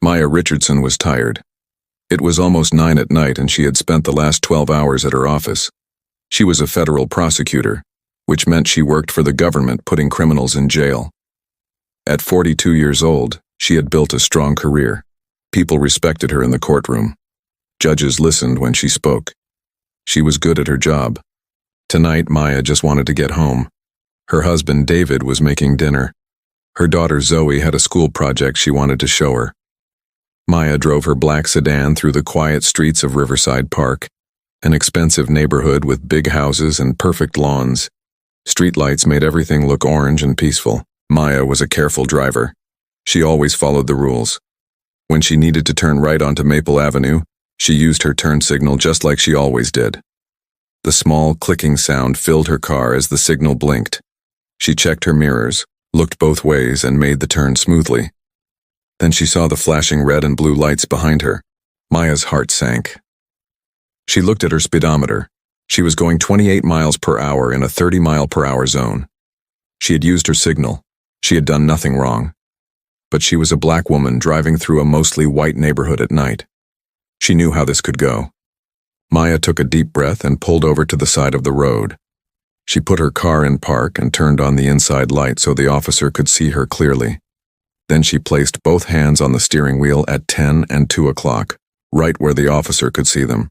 Maya Richardson was tired. It was almost 9 at night and she had spent the last 12 hours at her office. She was a federal prosecutor, which meant she worked for the government putting criminals in jail. At 42 years old, she had built a strong career. People respected her in the courtroom. Judges listened when she spoke. She was good at her job. Tonight, Maya just wanted to get home. Her husband, David, was making dinner. Her daughter, Zoe, had a school project she wanted to show her. Maya drove her black sedan through the quiet streets of Riverside Park, an expensive neighborhood with big houses and perfect lawns. Streetlights made everything look orange and peaceful. Maya was a careful driver. She always followed the rules. When she needed to turn right onto Maple Avenue, she used her turn signal just like she always did. The small clicking sound filled her car as the signal blinked. She checked her mirrors, looked both ways, and made the turn smoothly. Then she saw the flashing red and blue lights behind her. Maya's heart sank. She looked at her speedometer. She was going 28 miles per hour in a 30-mile-per-hour zone. She had used her signal. She had done nothing wrong. But she was a black woman driving through a mostly white neighborhood at night. She knew how this could go. Maya took a deep breath and pulled over to the side of the road. She put her car in park and turned on the inside light so the officer could see her clearly. Then she placed both hands on the steering wheel at 10 and 2 o'clock, right where the officer could see them.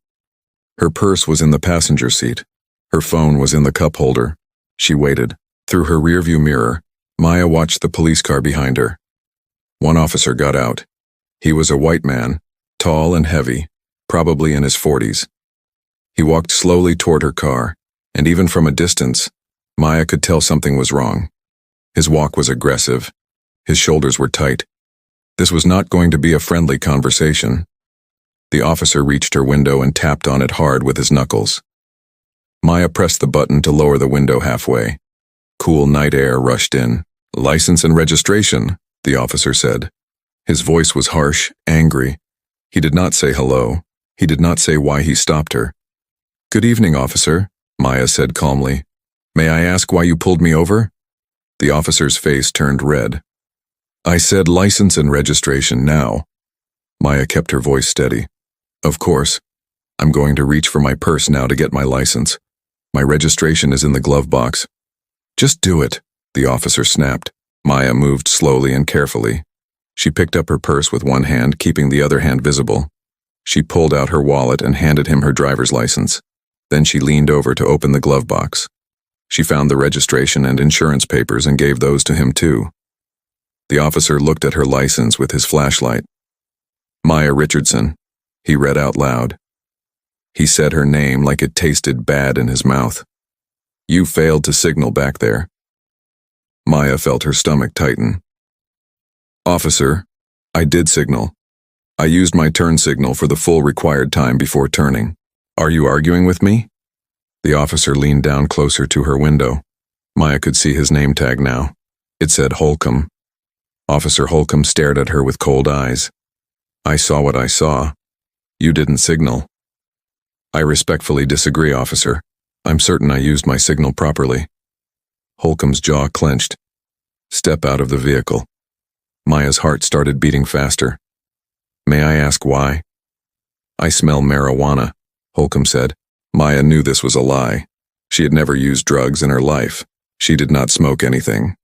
Her purse was in the passenger seat. Her phone was in the cup holder. She waited. Through her rearview mirror, Maya watched the police car behind her. One officer got out. He was a white man, tall and heavy, probably in his 40s. He walked slowly toward her car, and even from a distance, Maya could tell something was wrong. His walk was aggressive. His shoulders were tight. This was not going to be a friendly conversation. The officer reached her window and tapped on it hard with his knuckles. Maya pressed the button to lower the window halfway. Cool night air rushed in. "License and registration," the officer said. His voice was harsh, angry. He did not say hello. He did not say why he stopped her. "Good evening, officer," Maya said calmly. "May I ask why you pulled me over?" The officer's face turned red. "I said license and registration now." Maya kept her voice steady. "Of course. I'm going to reach for my purse now to get my license. My registration is in the glove box." "Just do it," the officer snapped. Maya moved slowly and carefully. She picked up her purse with one hand, keeping the other hand visible. She pulled out her wallet and handed him her driver's license. Then she leaned over to open the glove box. She found the registration and insurance papers and gave those to him too. The officer looked at her license with his flashlight. "Maya Richardson," he read out loud. He said her name like it tasted bad in his mouth. "You failed to signal back there." Maya felt her stomach tighten. "Officer, I did signal. I used my turn signal for the full required time before turning. Are you arguing with me?" The officer leaned down closer to her window. Maya could see his name tag now. It said Holcomb. Officer Holcomb stared at her with cold eyes. "I saw what I saw. You didn't signal." "I respectfully disagree, officer. I'm certain I used my signal properly." Holcomb's jaw clenched. "Step out of the vehicle." Maya's heart started beating faster. "May I ask why?" "I smell marijuana," Holcomb said. Maya knew this was a lie. She had never used drugs in her life. She did not smoke anything.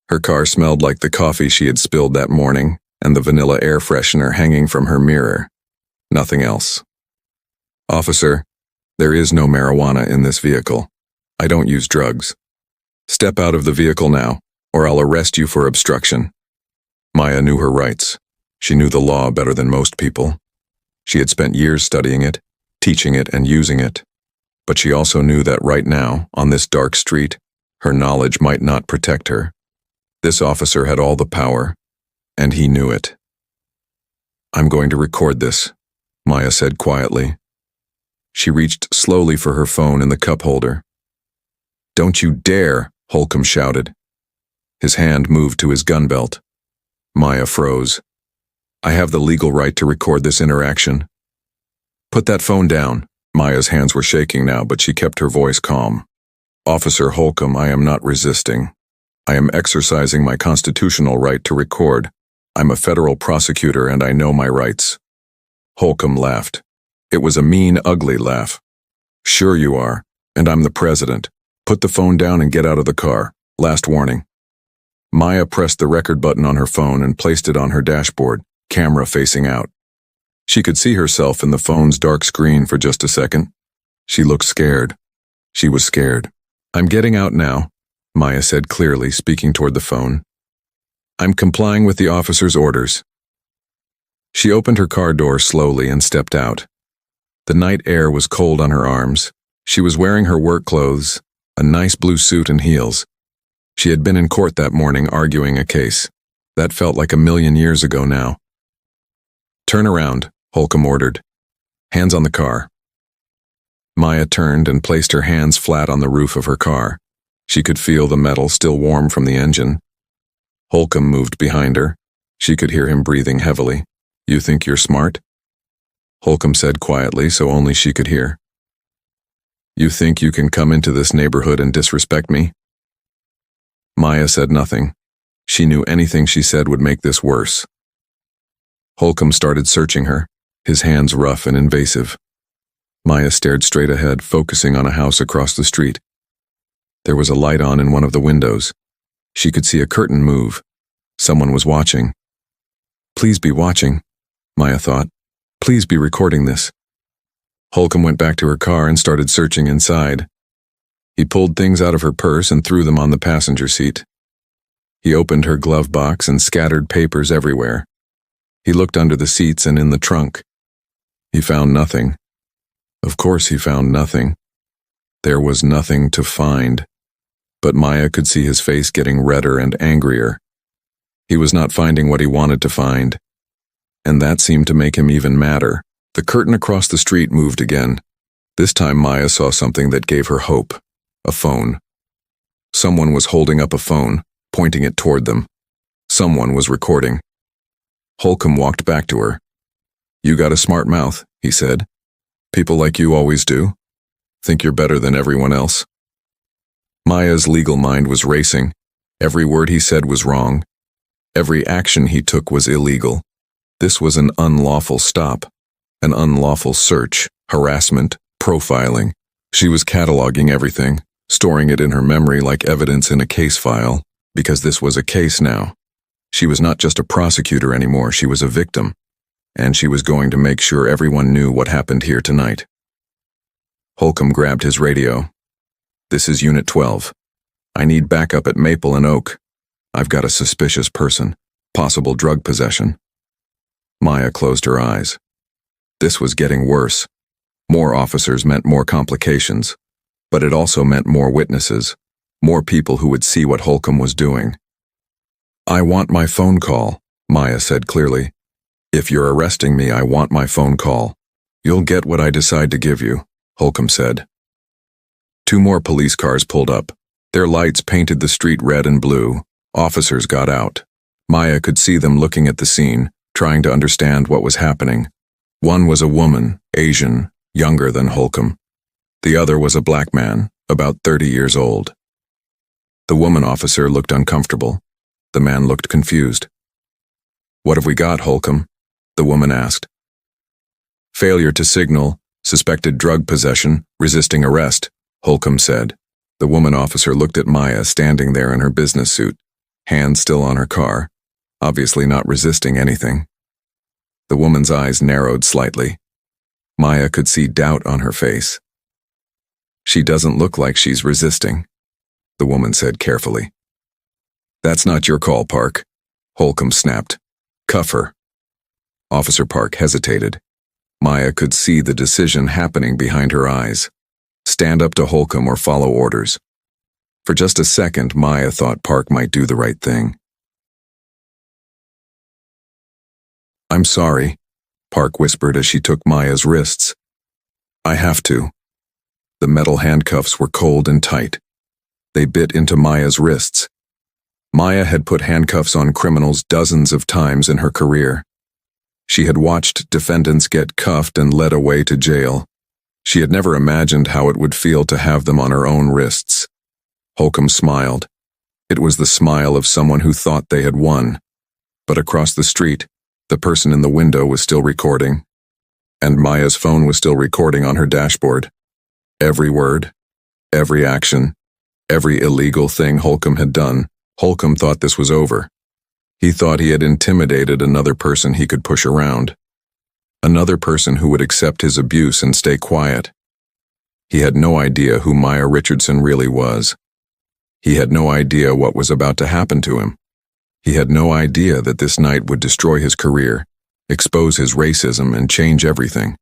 Her car smelled like the coffee she had spilled that morning and the vanilla air freshener hanging from her mirror. Nothing else. "Officer, there is no marijuana in this vehicle. I don't use drugs. Step out of the vehicle now, or I'll arrest you for obstruction." Maya knew her rights. She knew the law better than most people. She had spent years studying it, teaching it, and using it. But she also knew that right now, on this dark street, her knowledge might not protect her. This officer had all the power, and he knew it. "I'm going to record this," Maya said quietly. She reached slowly for her phone in the cup holder. "Don't you dare!" Holcomb shouted. His hand moved to his gun belt. Maya froze. "I have the legal right to record this interaction." "Put that phone down." Maya's hands were shaking now, but she kept her voice calm. "Officer Holcomb, I am not resisting. I am exercising my constitutional right to record. I'm a federal prosecutor and I know my rights. Holcomb laughed. It was a mean, ugly laugh. Sure you are, and I'm the president. Put the phone down and get out of the car. Last warning. Maya pressed the record button on her phone and placed it on her dashboard, camera facing out. She could see herself in the phone's dark screen for just a second. She looked scared. She was scared. I'm getting out now, Maya said clearly, speaking toward the phone. I'm complying with the officer's orders. She opened her car door slowly and stepped out. The night air was cold on her arms. She was wearing her work clothes, a nice blue suit and heels. She had been in court that morning arguing a case. That felt like a million years ago now. Turn around, Holcomb ordered. Hands on the car. Maya turned and placed her hands flat on the roof of her car. She could feel the metal still warm from the engine. Holcomb moved behind her. She could hear him breathing heavily. You think you're smart? Holcomb said quietly so only she could hear. You think you can come into this neighborhood and disrespect me? Maya said nothing. She knew anything she said would make this worse. Holcomb started searching her, his hands rough and invasive. Maya stared straight ahead, focusing on a house across the street. There was a light on in one of the windows. She could see a curtain move. Someone was watching. Please be watching, Maya thought. Please be recording this. Holcomb went back to her car and started searching inside. He pulled things out of her purse and threw them on the passenger seat. He opened her glove box and scattered papers everywhere. He looked under the seats and in the trunk. He found nothing. Of course he found nothing. There was nothing to find. But Maya could see his face getting redder and angrier. He was not finding what he wanted to find. And that seemed to make him even madder. The curtain across the street moved again. This time Maya saw something that gave her hope. A phone. Someone was holding up a phone, pointing it toward them. Someone was recording. Holcomb walked back to her. You got a smart mouth, he said. People like you always do. Think you're better than everyone else. Maya's legal mind was racing. Every word he said was wrong. Every action he took was illegal. This was an unlawful stop, an unlawful search, harassment, profiling. She was cataloging everything, storing it in her memory like evidence in a case file, because this was a case now. She was not just a prosecutor anymore, she was a victim, and she was going to make sure everyone knew what happened here tonight. Holcomb grabbed his radio. This is Unit 12. I need backup at Maple and Oak. I've got a suspicious person, possible drug possession. Maya closed her eyes. This was getting worse. More officers meant more complications, but it also meant more witnesses, more people who would see what Holcomb was doing. I want my phone call, Maya said clearly. If you're arresting me, I want my phone call. You'll get what I decide to give you, Holcomb said. 2 more police cars pulled up. Their lights painted the street red and blue. Officers got out. Maya could see them looking at the scene, trying to understand what was happening. One was a woman, Asian, younger than Holcomb. The other was a black man, about 30 years old. The woman officer looked uncomfortable. The man looked confused. What have we got, Holcomb? The woman asked. Failure to signal, suspected drug possession, resisting arrest, Holcomb said. The woman officer looked at Maya standing there in her business suit, hand still on her car, obviously not resisting anything. The woman's eyes narrowed slightly. Maya could see doubt on her face. She doesn't look like she's resisting, the woman said carefully. That's not your call, Park, Holcomb snapped. Cuff her. Officer Park hesitated. Maya could see the decision happening behind her eyes. Stand up to Holcomb or follow orders. For just a second, Maya thought Park might do the right thing. I'm sorry, Park whispered as she took Maya's wrists. I have to. The metal handcuffs were cold and tight. They bit into Maya's wrists. Maya had put handcuffs on criminals dozens of times in her career. She had watched defendants get cuffed and led away to jail. She had never imagined how it would feel to have them on her own wrists. Holcomb smiled. It was the smile of someone who thought they had won. But across the street, the person in the window was still recording, and Maya's phone was still recording on her dashboard. Every word, every action, every illegal thing Holcomb had done. Holcomb thought this was over. He thought he had intimidated another person he could push around. Another person who would accept his abuse and stay quiet. He had no idea who Maya Richardson really was. He had no idea what was about to happen to him. He had no idea that this night would destroy his career, expose his racism, and change everything.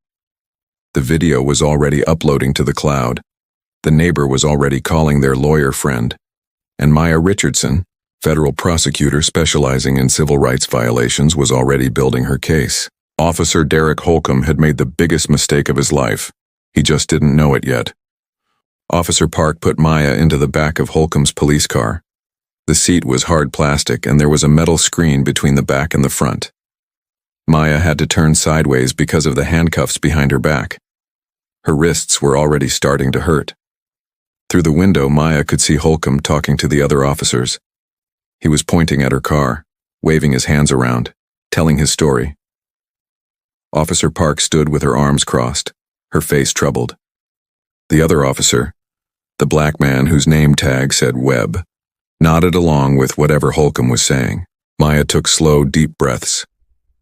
The video was already uploading to the cloud. The neighbor was already calling their lawyer friend. And Maya Richardson, federal prosecutor specializing in civil rights violations, was already building her case. Officer Derek Holcomb had made the biggest mistake of his life. He just didn't know it yet. Officer Park put Maya into the back of Holcomb's police car. The seat was hard plastic and there was a metal screen between the back and the front. Maya had to turn sideways because of the handcuffs behind her back. Her wrists were already starting to hurt. Through the window, Maya could see Holcomb talking to the other officers. He was pointing at her car, waving his hands around, telling his story. Officer Park stood with her arms crossed, her face troubled. The other officer, the black man whose name tag said Webb, nodded along with whatever Holcomb was saying. Maya took slow, deep breaths.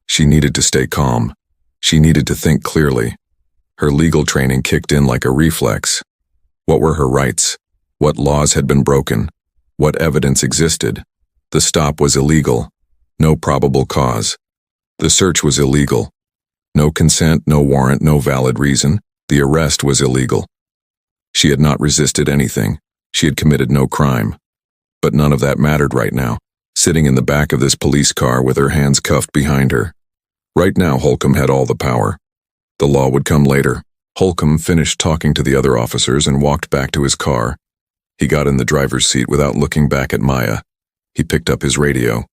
She needed to stay calm. She needed to think clearly. Her legal training kicked in like a reflex. What were her rights? What laws had been broken? What evidence existed? The stop was illegal. No probable cause. The search was illegal. No consent, no warrant, no valid reason. The arrest was illegal. She had not resisted anything. She had committed no crime. But none of that mattered right now, sitting in the back of this police car with her hands cuffed behind her. Right now, Holcomb had all the power. The law would come later. Holcomb finished talking to the other officers and walked back to his car. He got in the driver's seat without looking back at Maya. He picked up his radio.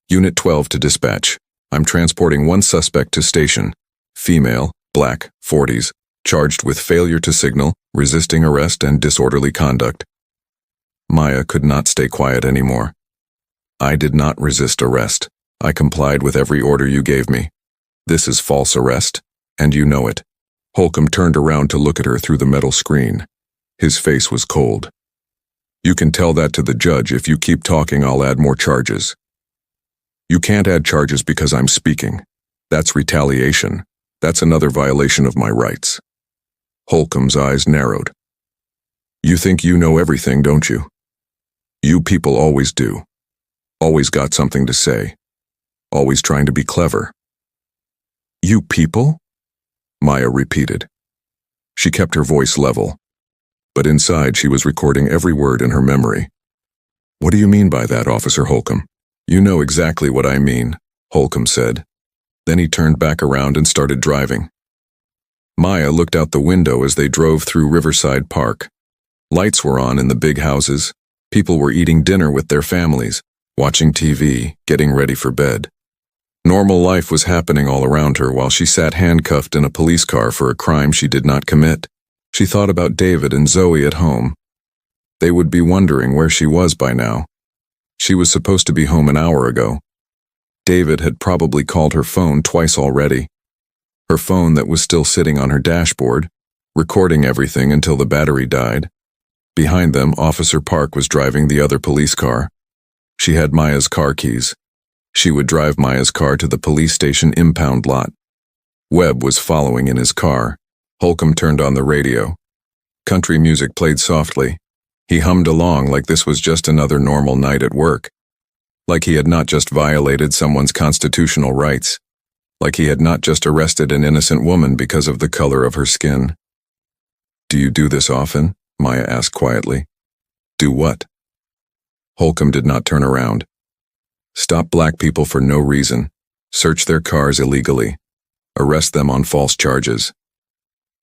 Unit 12 to dispatch. I'm transporting one suspect to station. Female, black, 40s, charged with failure to signal, resisting arrest, and disorderly conduct. Maya could not stay quiet anymore. I did not resist arrest. I complied with every order you gave me. This is false arrest, and you know it. Holcomb turned around to look at her through the metal screen. His face was cold. You can tell that to the judge. If you keep talking, I'll add more charges. You can't add charges because I'm speaking. That's retaliation. That's another violation of my rights. Holcomb's eyes narrowed. You think you know everything, don't you? You people always do. Always got something to say. Always trying to be clever. You people? Maya repeated. She kept her voice level, but inside she was recording every word in her memory. What do you mean by that, Officer Holcomb? You know exactly what I mean, Holcomb said. Then he turned back around and started driving. Maya looked out the window as they drove through Riverside Park. Lights were on in the big houses. People were eating dinner with their families, watching TV, getting ready for bed. Normal life was happening all around her while she sat handcuffed in a police car for a crime she did not commit. She thought about David and Zoe at home. They would be wondering where she was by now. She was supposed to be home an hour ago. David had probably called her phone twice already. Her phone that was still sitting on her dashboard, recording everything until the battery died. Behind them, Officer Park was driving the other police car. She had Maya's car keys. She would drive Maya's car to the police station impound lot. Webb was following in his car. Holcomb turned on the radio. Country music played softly. He hummed along like this was just another normal night at work. Like he had not just violated someone's constitutional rights. Like he had not just arrested an innocent woman because of the color of her skin. Do you do this often? Maya asked quietly. Do what? Holcomb did not turn around. Stop black people for no reason. Search their cars illegally. Arrest them on false charges.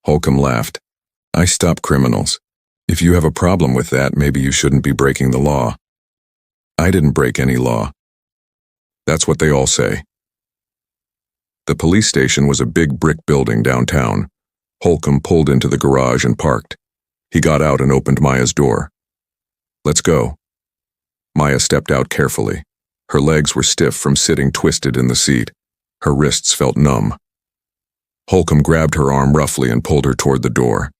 Holcomb laughed. I stop criminals. If you have a problem with that, maybe you shouldn't be breaking the law. I didn't break any law. That's what they all say. The police station was a big brick building downtown. Holcomb pulled into the garage and parked. He got out and opened Maya's door. Let's go. Maya stepped out carefully. Her legs were stiff from sitting twisted in the seat. Her wrists felt numb. Holcomb grabbed her arm roughly and pulled her toward the door.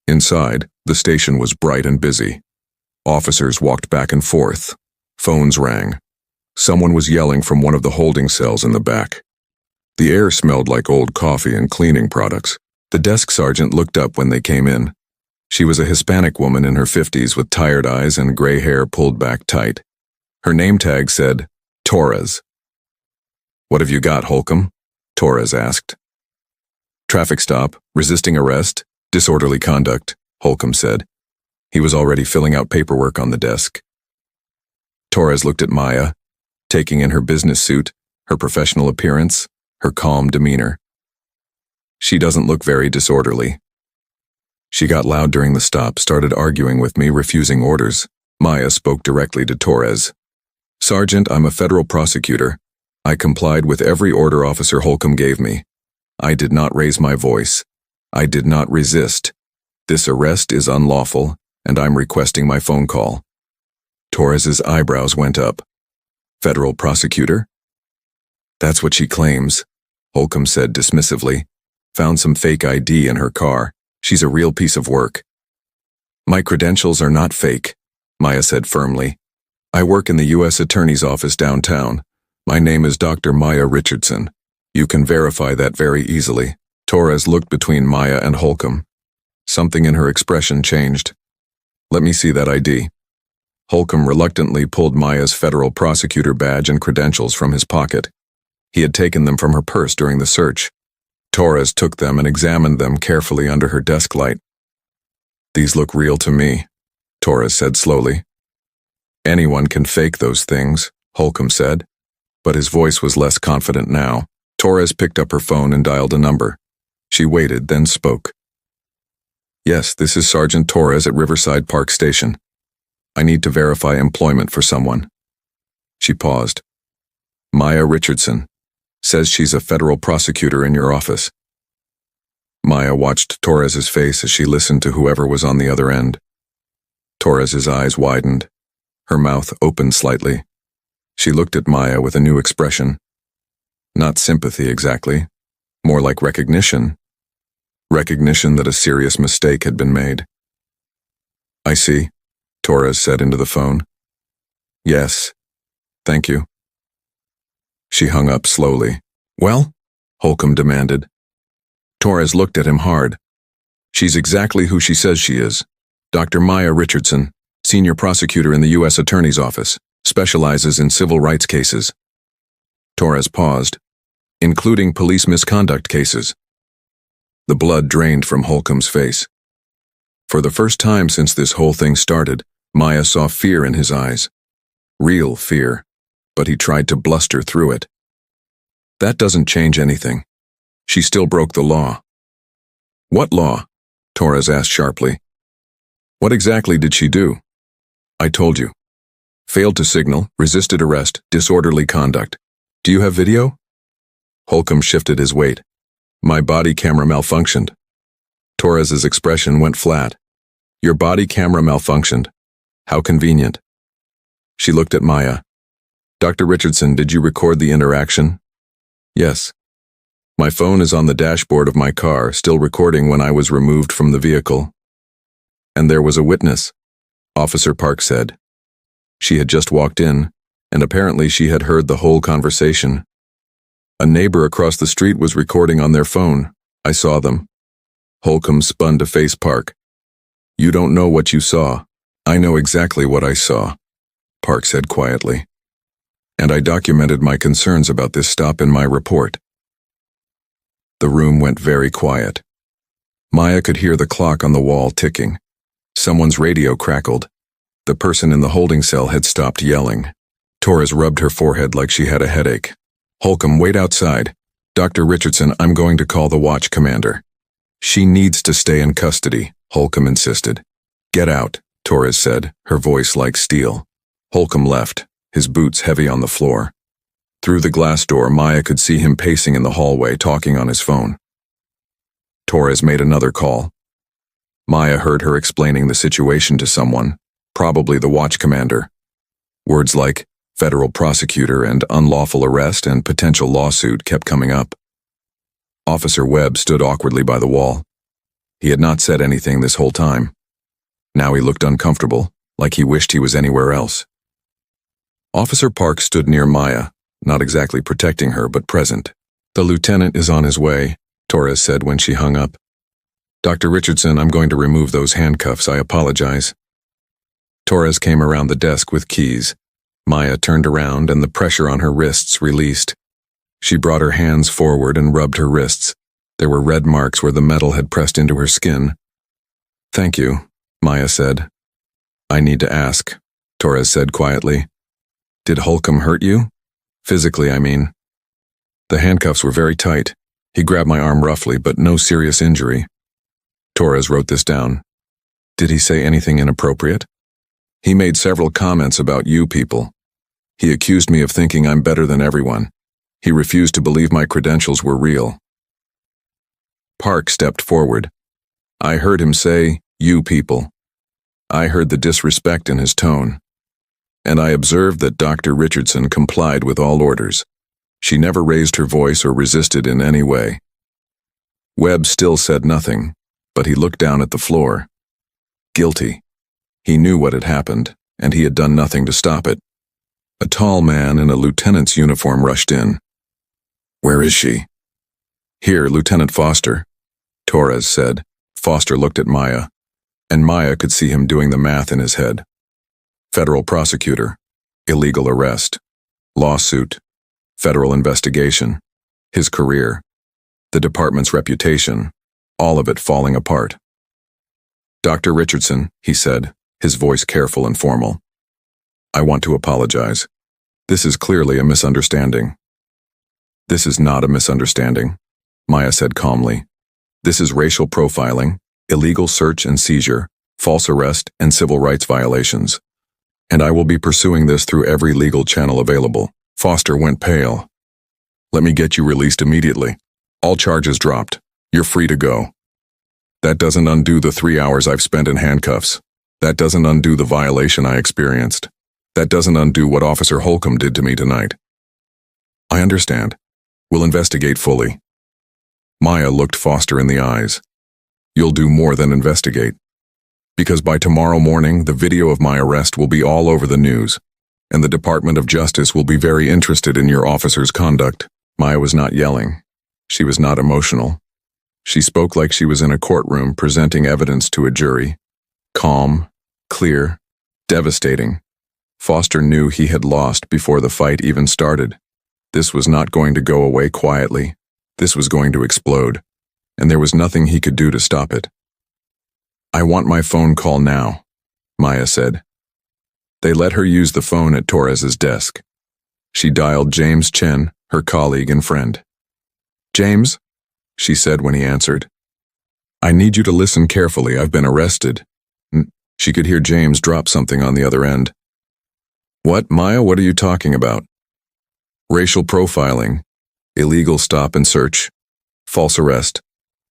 Inside, the station was bright and busy. Officers walked back and forth. Phones rang. Someone was yelling from one of the holding cells in the back. The air smelled like old coffee and cleaning products. The desk sergeant looked up when they came in. She was a Hispanic woman in her 50s with tired eyes and gray hair pulled back tight. Her name tag said, Torres. "What have you got, Holcomb?" Torres asked. "Traffic stop, resisting arrest, disorderly conduct," Holcomb said. He was already filling out paperwork on the desk. Torres looked at Maya, taking in her business suit, her professional appearance, her calm demeanor. "She doesn't look very disorderly." She got loud during the stop, started arguing with me, refusing orders. Maya spoke directly to Torres. "Sergeant, I'm a federal prosecutor. I complied with every order Officer Holcomb gave me. I did not raise my voice. I did not resist. This arrest is unlawful, and I'm requesting my phone call." Torres's eyebrows went up. "Federal prosecutor?" "That's what she claims," Holcomb said dismissively. "Found some fake ID in her car. She's a real piece of work." "My credentials are not fake," Maya said firmly. "I work in the U.S. Attorney's office downtown. My name is Dr. Maya Richardson. You can verify that very easily." Torres looked between Maya and Holcomb. Something in her expression changed. "Let me see that ID." Holcomb reluctantly pulled Maya's federal prosecutor badge and credentials from his pocket. He had taken them from her purse during the search. Torres took them and examined them carefully under her desk light. "These look real to me," Torres said slowly. "Anyone can fake those things," Holcomb said, but his voice was less confident now. Torres picked up her phone and dialed a number. She waited, then spoke. "Yes, this is Sergeant Torres at Riverside Park Station. I need to verify employment for someone." She paused. "Maya Richardson. Says she's a federal prosecutor in your office." Maya watched Torres's face as she listened to whoever was on the other end. Torres's eyes widened. Her mouth opened slightly. She looked at Maya with a new expression. Not sympathy exactly, more like recognition. Recognition that a serious mistake had been made. "I see," Torres said into the phone. "Yes, thank you." She hung up slowly. "Well?" Holcomb demanded. Torres looked at him hard. "She's exactly who she says she is. Dr. Maya Richardson, senior prosecutor in the U.S. Attorney's Office, specializes in civil rights cases." Torres paused. "Including police misconduct cases." The blood drained from Holcomb's face. For the first time since this whole thing started, Maya saw fear in his eyes. Real fear. But he tried to bluster through it. "That doesn't change anything. She still broke the law." "What law?" Torres asked sharply. "What exactly did she do?" "I told you. Failed to signal, resisted arrest, disorderly conduct. Do you have video?" Holcomb shifted his weight. "My body camera malfunctioned." Torres's expression went flat. "Your body camera malfunctioned. How convenient." She looked at Maya. "Dr. Richardson, did you record the interaction?" "Yes. My phone is on the dashboard of my car, still recording when I was removed from the vehicle." "And there was a witness," Officer Park said. She had just walked in, and apparently she had heard the whole conversation. "A neighbor across the street was recording on their phone. I saw them." Holcomb spun to face Park. "You don't know what you saw. I know exactly what I saw," Park said quietly. "And I documented my concerns about this stop in my report." The room went very quiet. Maya could hear the clock on the wall ticking. Someone's radio crackled. The person in the holding cell had stopped yelling. Torres rubbed her forehead like she had a headache. "Holcomb, wait outside. Dr. Richardson, I'm going to call the watch commander." "She needs to stay in custody," Holcomb insisted. "Get out," Torres said, her voice like steel. Holcomb left, his boots heavy on the floor. Through the glass door, Maya could see him pacing in the hallway, talking on his phone. Torres made another call. Maya heard her explaining the situation to someone, probably the watch commander. Words like, Federal prosecutor and unlawful arrest and potential lawsuit kept coming up. Officer Webb stood awkwardly by the wall. He had not said anything this whole time. Now he looked uncomfortable, like he wished he was anywhere else. Officer Park stood near Maya, not exactly protecting her, but present. "The lieutenant is on his way," Torres said when she hung up. "Dr. Richardson, I'm going to remove those handcuffs. I apologize." Torres came around the desk with keys. Maya turned around and the pressure on her wrists released. She brought her hands forward and rubbed her wrists. There were red marks where the metal had pressed into her skin. "Thank you," Maya said. "I need to ask," Torres said quietly. "Did Holcomb hurt you? Physically, I mean." "The handcuffs were very tight. He grabbed my arm roughly, but no serious injury." Torres wrote this down. "Did he say anything inappropriate?" "He made several comments about you people. He accused me of thinking I'm better than everyone. He refused to believe my credentials were real." Park stepped forward. "I heard him say, 'you people.' I heard the disrespect in his tone. And I observed that Dr. Richardson complied with all orders. She never raised her voice or resisted in any way." Webb still said nothing, but he looked down at the floor. Guilty. He knew what had happened, and he had done nothing to stop it. A tall man in a lieutenant's uniform rushed in. "Where is she?" "Here, Lieutenant Foster," Torres said. Foster looked at Maya, and Maya could see him doing the math in his head. Federal prosecutor, illegal arrest, lawsuit, federal investigation, his career, the department's reputation, all of it falling apart. "Dr. Richardson," he said, his voice careful and formal. "I want to apologize. This is clearly a misunderstanding." "This is not a misunderstanding," Maya said calmly. "This is racial profiling, illegal search and seizure, false arrest, and civil rights violations. And I will be pursuing this through every legal channel available." Foster went pale. "Let me get you released immediately. All charges dropped. You're free to go." "That doesn't undo the 3 hours I've spent in handcuffs. That doesn't undo the violation I experienced. That doesn't undo what Officer Holcomb did to me tonight." "I understand. We'll investigate fully." Maya looked Foster in the eyes. "You'll do more than investigate. Because by tomorrow morning, the video of my arrest will be all over the news, and the Department of Justice will be very interested in your officer's conduct." Maya was not yelling. She was not emotional. She spoke like she was in a courtroom presenting evidence to a jury. Calm, clear, devastating. Foster knew he had lost before the fight even started. This was not going to go away quietly. This was going to explode, and there was nothing he could do to stop it. "I want my phone call now," Maya said. They let her use the phone at Torres's desk. She dialed James Chen, her colleague and friend. "James," she said when he answered. "I need you to listen carefully. I've been arrested." She could hear James drop something on the other end. "What, Maya? What are you talking about?" "Racial profiling, illegal stop and search, false arrest.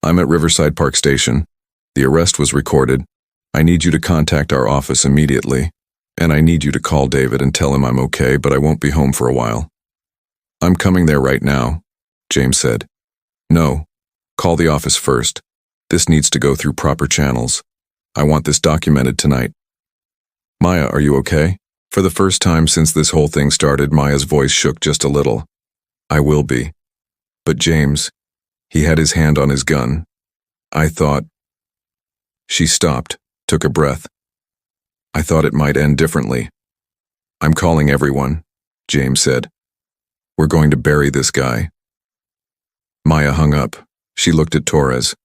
I'm at Riverside Park Station. The arrest was recorded. I need you to contact our office immediately, and I need you to call David and tell him I'm okay, but I won't be home for a while." "I'm coming there right now," James said. "No, call the office first. This needs to go through proper channels. I want this documented tonight." "Maya, are you okay?" For the first time since this whole thing started, Maya's voice shook just a little. "I will be. But James," he had his hand on his gun. "I thought—" She stopped, took a breath. "I thought it might end differently." "I'm calling everyone," James said. "We're going to bury this guy." Maya hung up. She looked at Torres.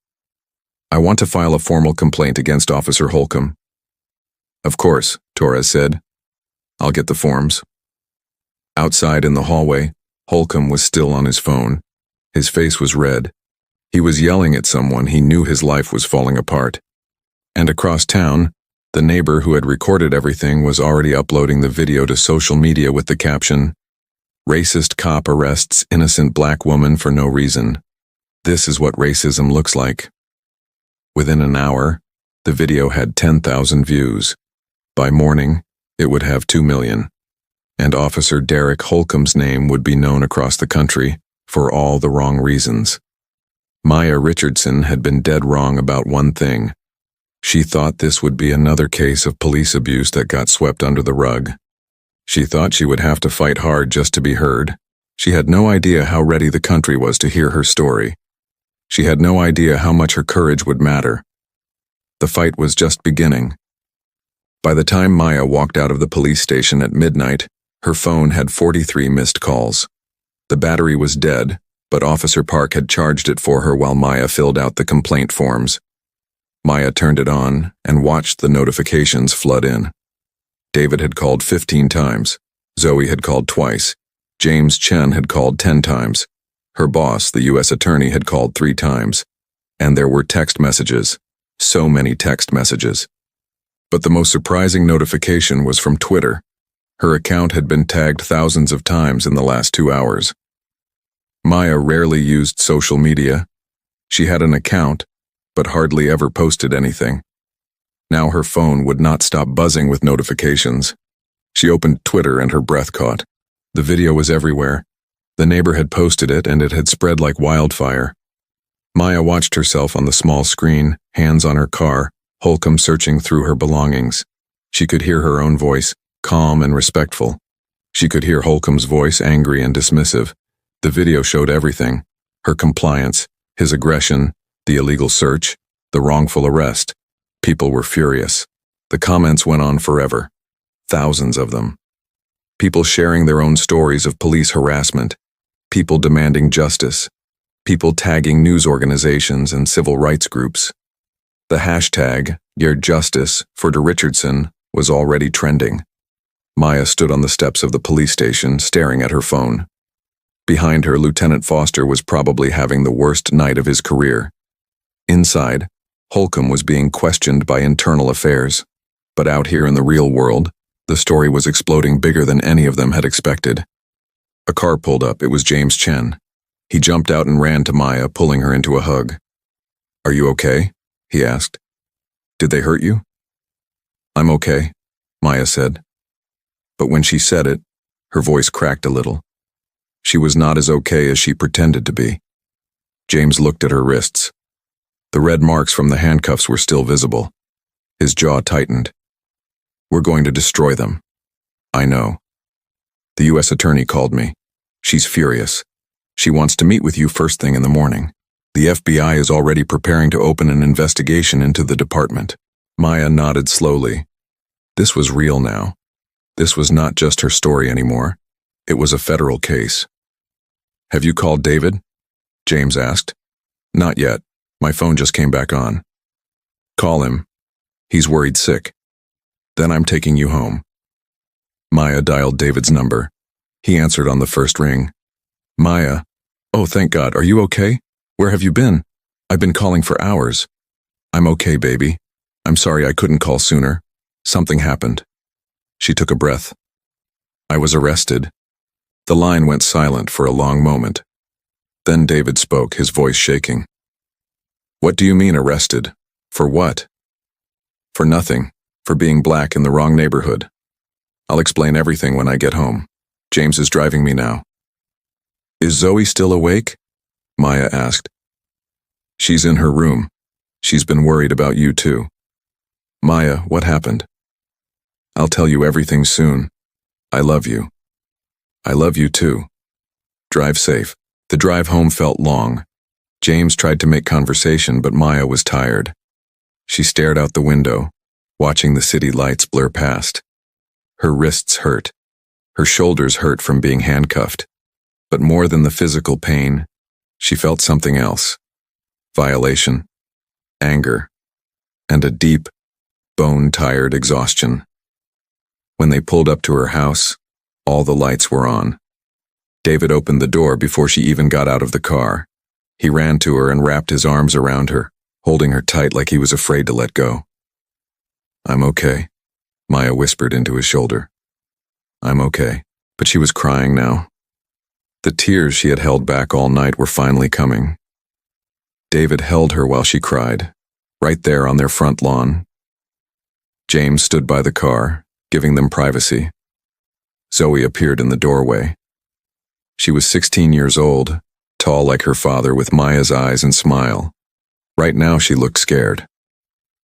"I want to file a formal complaint against Officer Holcomb." "Of course," Torres said. "I'll get the forms." Outside in the hallway, Holcomb was still on his phone. His face was red. He was yelling at someone. He knew his life was falling apart. And across town, the neighbor who had recorded everything was already uploading the video to social media with the caption, "Racist cop arrests innocent black woman for no reason. This is what racism looks like." Within an hour, the video had 10,000 views. By morning, it would have 2 million. and Officer Derek Holcomb's name would be known across the country for all the wrong reasons. Maya Richardson had been dead wrong about one thing. She thought this would be another case of police abuse that got swept under the rug. She thought she would have to fight hard just to be heard. She had no idea how ready the country was to hear her story. She had no idea how much her courage would matter. The fight was just beginning. By the time Maya walked out of the police station at midnight, her phone had 43 missed calls. The battery was dead, but Officer Park had charged it for her while Maya filled out the complaint forms. Maya turned it on and watched the notifications flood in. David had called 15 times. Zoe had called twice. James Chen had called 10 times. Her boss, the U.S. attorney, had called 3 times. And there were text messages. So many text messages. But the most surprising notification was from Twitter. Her account had been tagged thousands of times in the last 2 hours. Maya rarely used social media. She had an account, but hardly ever posted anything. Now her phone would not stop buzzing with notifications. She opened Twitter and her breath caught. The video was everywhere. The neighbor had posted it and it had spread like wildfire. Maya watched herself on the small screen, hands on her car, Holcomb searching through her belongings. She could hear her own voice, calm and respectful. She could hear Holcomb's voice, angry and dismissive. The video showed everything: her compliance, his aggression, the illegal search, the wrongful arrest. People were furious. The comments went on forever. Thousands of them. People sharing their own stories of police harassment. People demanding justice. People tagging news organizations and civil rights groups. The hashtag, #YourJustice for De Richardson, was already trending. Maya stood on the steps of the police station, staring at her phone. Behind her, Lieutenant Foster was probably having the worst night of his career. Inside, Holcomb was being questioned by internal affairs. But out here in the real world, the story was exploding bigger than any of them had expected. A car pulled up. It was James Chen. He jumped out and ran to Maya, pulling her into a hug. "Are you okay?" he asked. "Did they hurt you?" "I'm okay," Maya said. But when she said it, her voice cracked a little. She was not as okay as she pretended to be. James looked at her wrists. The red marks from the handcuffs were still visible. His jaw tightened. "We're going to destroy them." "I know. The U.S. attorney called me. She's furious. She wants to meet with you first thing in the morning. The FBI is already preparing to open an investigation into the department." Maya nodded slowly. This was real now. This was not just her story anymore. It was a federal case. "Have you called David?" James asked. "Not yet. My phone just came back on." "Call him. He's worried sick. Then I'm taking you home." Maya dialed David's number. He answered on the first ring. "Maya, oh thank God, are you okay? Where have you been? I've been calling for hours." "I'm okay, baby. I'm sorry I couldn't call sooner. Something happened." She took a breath. "I was arrested." The line went silent for a long moment. Then David spoke, his voice shaking. "What do you mean arrested? For what?" "For nothing. For being black in the wrong neighborhood. I'll explain everything when I get home. James is driving me now." "Is Zoe still awake?" Maya asked. "She's in her room. She's been worried about you too." "Maya, what happened?" "I'll tell you everything soon. I love you." "I love you too. Drive safe." The drive home felt long. James tried to make conversation, but Maya was tired. She stared out the window, watching the city lights blur past. Her wrists hurt. Her shoulders hurt from being handcuffed. But more than the physical pain, she felt something else. Violation, anger, and a deep, bone-tired exhaustion. When they pulled up to her house, all the lights were on. David opened the door before she even got out of the car. He ran to her and wrapped his arms around her, holding her tight like he was afraid to let go. "I'm okay," Maya whispered into his shoulder. "I'm okay." But she was crying now. The tears she had held back all night were finally coming. David held her while she cried, right there on their front lawn. James stood by the car, giving them privacy. Zoe appeared in the doorway. She was 16 years old, tall like her father with Maya's eyes and smile. Right now she looked scared.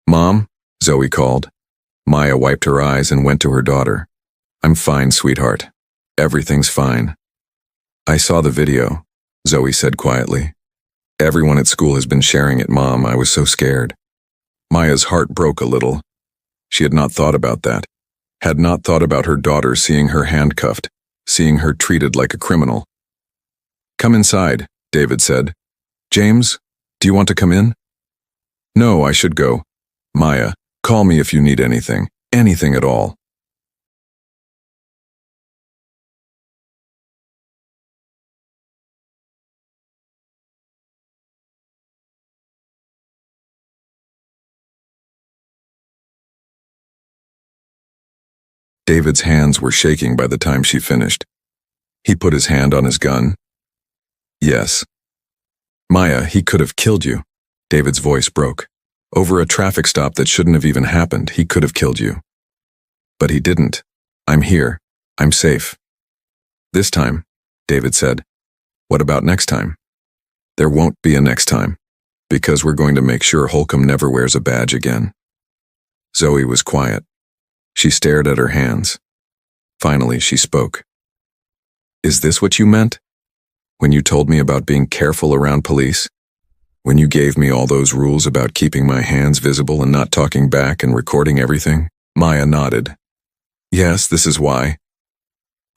"Mom?" Zoe called. Maya wiped her eyes and went to her daughter. "I'm fine, sweetheart. Everything's fine." "I saw the video," Zoe said quietly. "Everyone at school has been sharing it, Mom. I was so scared." Maya's heart broke a little. She had not thought about that. Had not thought about her daughter seeing her handcuffed, seeing her treated like a criminal. "Come inside," David said. "James, do you want to come in?" "No, I should go. Maya, call me if you need anything at all." David's hands were shaking by the time she finished. He put his hand on his gun. "Yes." "Maya, he could have killed you." David's voice broke. "Over a traffic stop that shouldn't have even happened, he could have killed you. But he didn't. I'm here. I'm safe." "This time," David said. "What about next time?" "There won't be a next time, because we're going to make sure Holcomb never wears a badge again." Zoe was quiet. She stared at her hands. Finally, she spoke. "Is this what you meant? When you told me about being careful around police? When you gave me all those rules about keeping my hands visible and not talking back and recording everything?" Maya nodded. "Yes, this is why."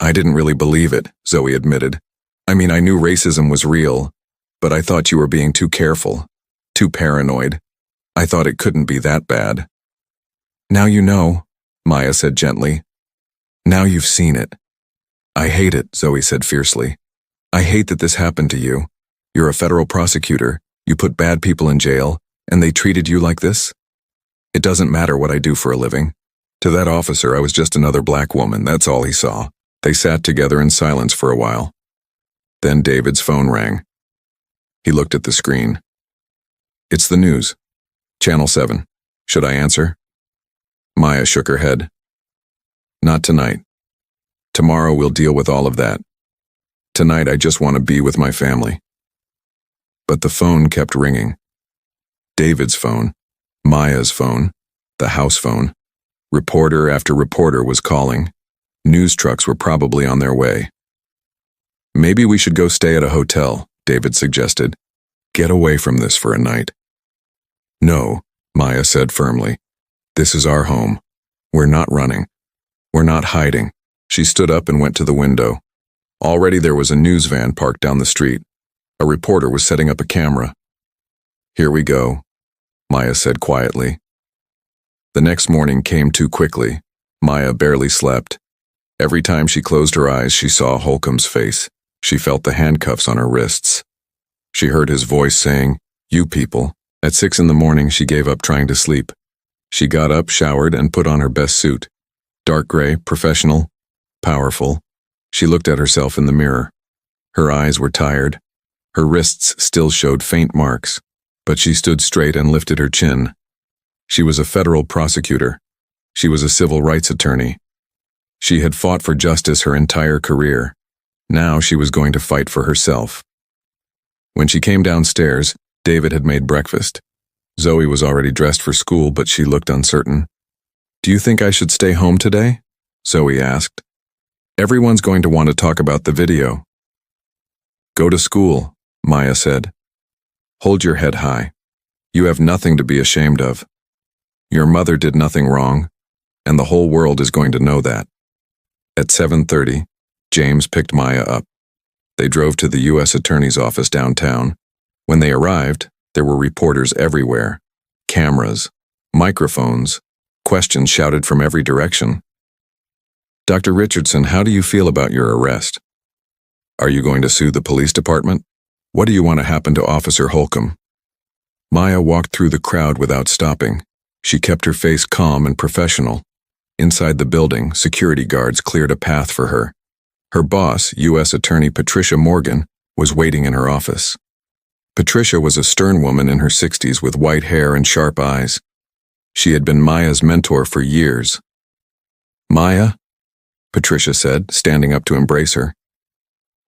"I didn't really believe it," Zoe admitted. "I mean, I knew racism was real, but I thought you were being too careful, too paranoid. I thought it couldn't be that bad." "Now you know," Maya said gently. "Now you've seen it." "I hate it," Zoe said fiercely. "I hate that this happened to you. You're a federal prosecutor. You put bad people in jail, and they treated you like this? It doesn't matter what I do for a living. To that officer, I was just another black woman. That's all he saw." They sat together in silence for a while. Then David's phone rang. He looked at the screen. "It's the news. Channel 7. Should I answer?" Maya shook her head. "Not tonight. Tomorrow we'll deal with all of that. Tonight I just want to be with my family." But the phone kept ringing. David's phone, Maya's phone, the house phone. Reporter after reporter was calling. News trucks were probably on their way. "Maybe we should go stay at a hotel," David suggested. "Get away from this for a night." "No," Maya said firmly. "This is our home. We're not running. We're not hiding." She stood up and went to the window. Already there was a news van parked down the street. A reporter was setting up a camera. "Here we go," Maya said quietly. The next morning came too quickly. Maya barely slept. Every time she closed her eyes, she saw Holcomb's face. She felt the handcuffs on her wrists. She heard his voice saying, "You people." At 6 in the morning, she gave up trying to sleep. She got up, showered, and put on her best suit. Dark gray, professional, powerful. She looked at herself in the mirror. Her eyes were tired. Her wrists still showed faint marks, but she stood straight and lifted her chin. She was a federal prosecutor. She was a civil rights attorney. She had fought for justice her entire career. Now she was going to fight for herself. When she came downstairs, David had made breakfast. Zoe was already dressed for school, but she looked uncertain. "Do you think I should stay home today?" Zoe asked. "Everyone's going to want to talk about the video." "Go to school," Maya said. "Hold your head high. You have nothing to be ashamed of. Your mother did nothing wrong, and the whole world is going to know that." At 7:30, James picked Maya up. They drove to the U.S. Attorney's office downtown. When they arrived, there were reporters everywhere. Cameras, microphones, questions shouted from every direction. "Dr. Richardson, how do you feel about your arrest? Are you going to sue the police department? What do you want to happen to Officer Holcomb?" Maya walked through the crowd without stopping. She kept her face calm and professional. Inside the building, security guards cleared a path for her. Her boss, U.S. Attorney Patricia Morgan, was waiting in her office. Patricia was a stern woman in her 60s with white hair and sharp eyes. She had been Maya's mentor for years. "Maya?" Patricia said, standing up to embrace her.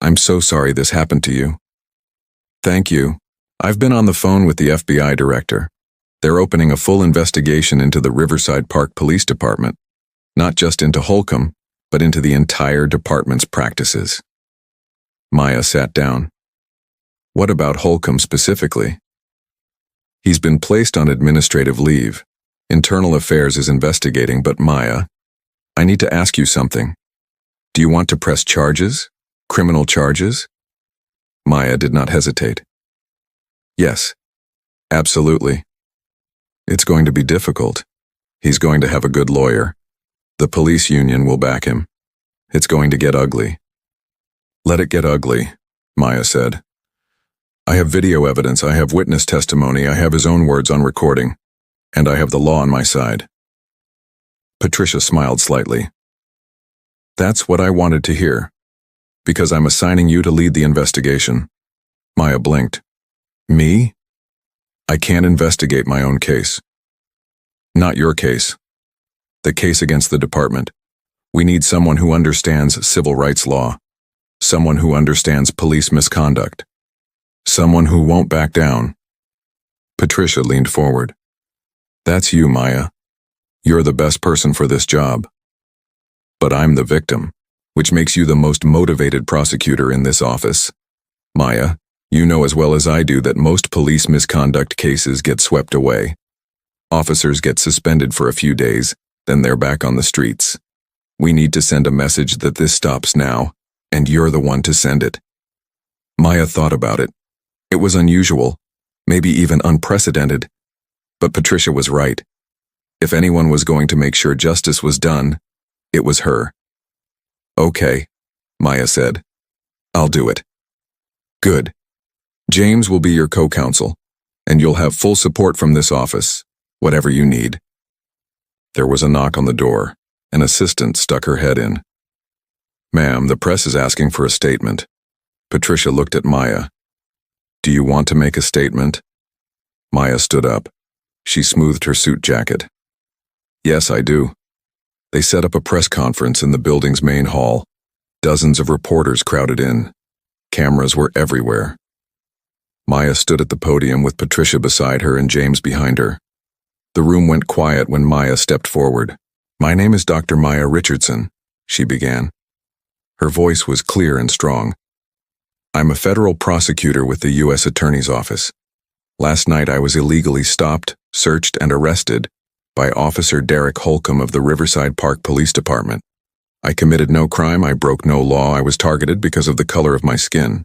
I'm so sorry this happened to you. Thank you. I've been on the phone with the FBI director. They're opening a full investigation into the Riverside Park Police Department, not just into Holcomb, but into the entire department's practices. Maya sat down. What about Holcomb specifically? He's been placed on administrative leave. Internal Affairs is investigating, but Maya, I need to ask you something. Do you want to press charges? Criminal charges? Maya did not hesitate. Yes, absolutely. It's going to be difficult. He's going to have a good lawyer. The police union will back him. It's going to get ugly. Let it get ugly, Maya said. I have video evidence, I have witness testimony, I have his own words on recording, and I have the law on my side. Patricia smiled slightly. That's what I wanted to hear, because I'm assigning you to lead the investigation. Maya blinked. Me? I can't investigate my own case. Not your case. The case against the department. We need someone who understands civil rights law. Someone who understands police misconduct. Someone who won't back down. Patricia leaned forward. That's you, Maya. You're the best person for this job. But I'm the victim, which makes you the most motivated prosecutor in this office. Maya, you know as well as I do that most police misconduct cases get swept away. Officers get suspended for a few days, then they're back on the streets. We need to send a message that this stops now, and you're the one to send it. Maya thought about it. It was unusual, maybe even unprecedented, but Patricia was right. If anyone was going to make sure justice was done, it was her. Okay, Maya said. I'll do it. Good. James will be your co-counsel, and you'll have full support from this office, whatever you need. There was a knock on the door. An assistant stuck her head in. Ma'am, the press is asking for a statement. Patricia looked at Maya. Do you want to make a statement? Maya stood up. She smoothed her suit jacket. Yes, I do. They set up a press conference in the building's main hall. Dozens of reporters crowded in. Cameras were everywhere. Maya stood at the podium with Patricia beside her and James behind her. The room went quiet when Maya stepped forward. My name is Dr. Maya Richardson, she began. Her voice was clear and strong. I'm a federal prosecutor with the U.S. Attorney's Office. Last night I was illegally stopped, searched, and arrested by Officer Derek Holcomb of the Riverside Park Police Department. I committed no crime, I broke no law, I was targeted because of the color of my skin.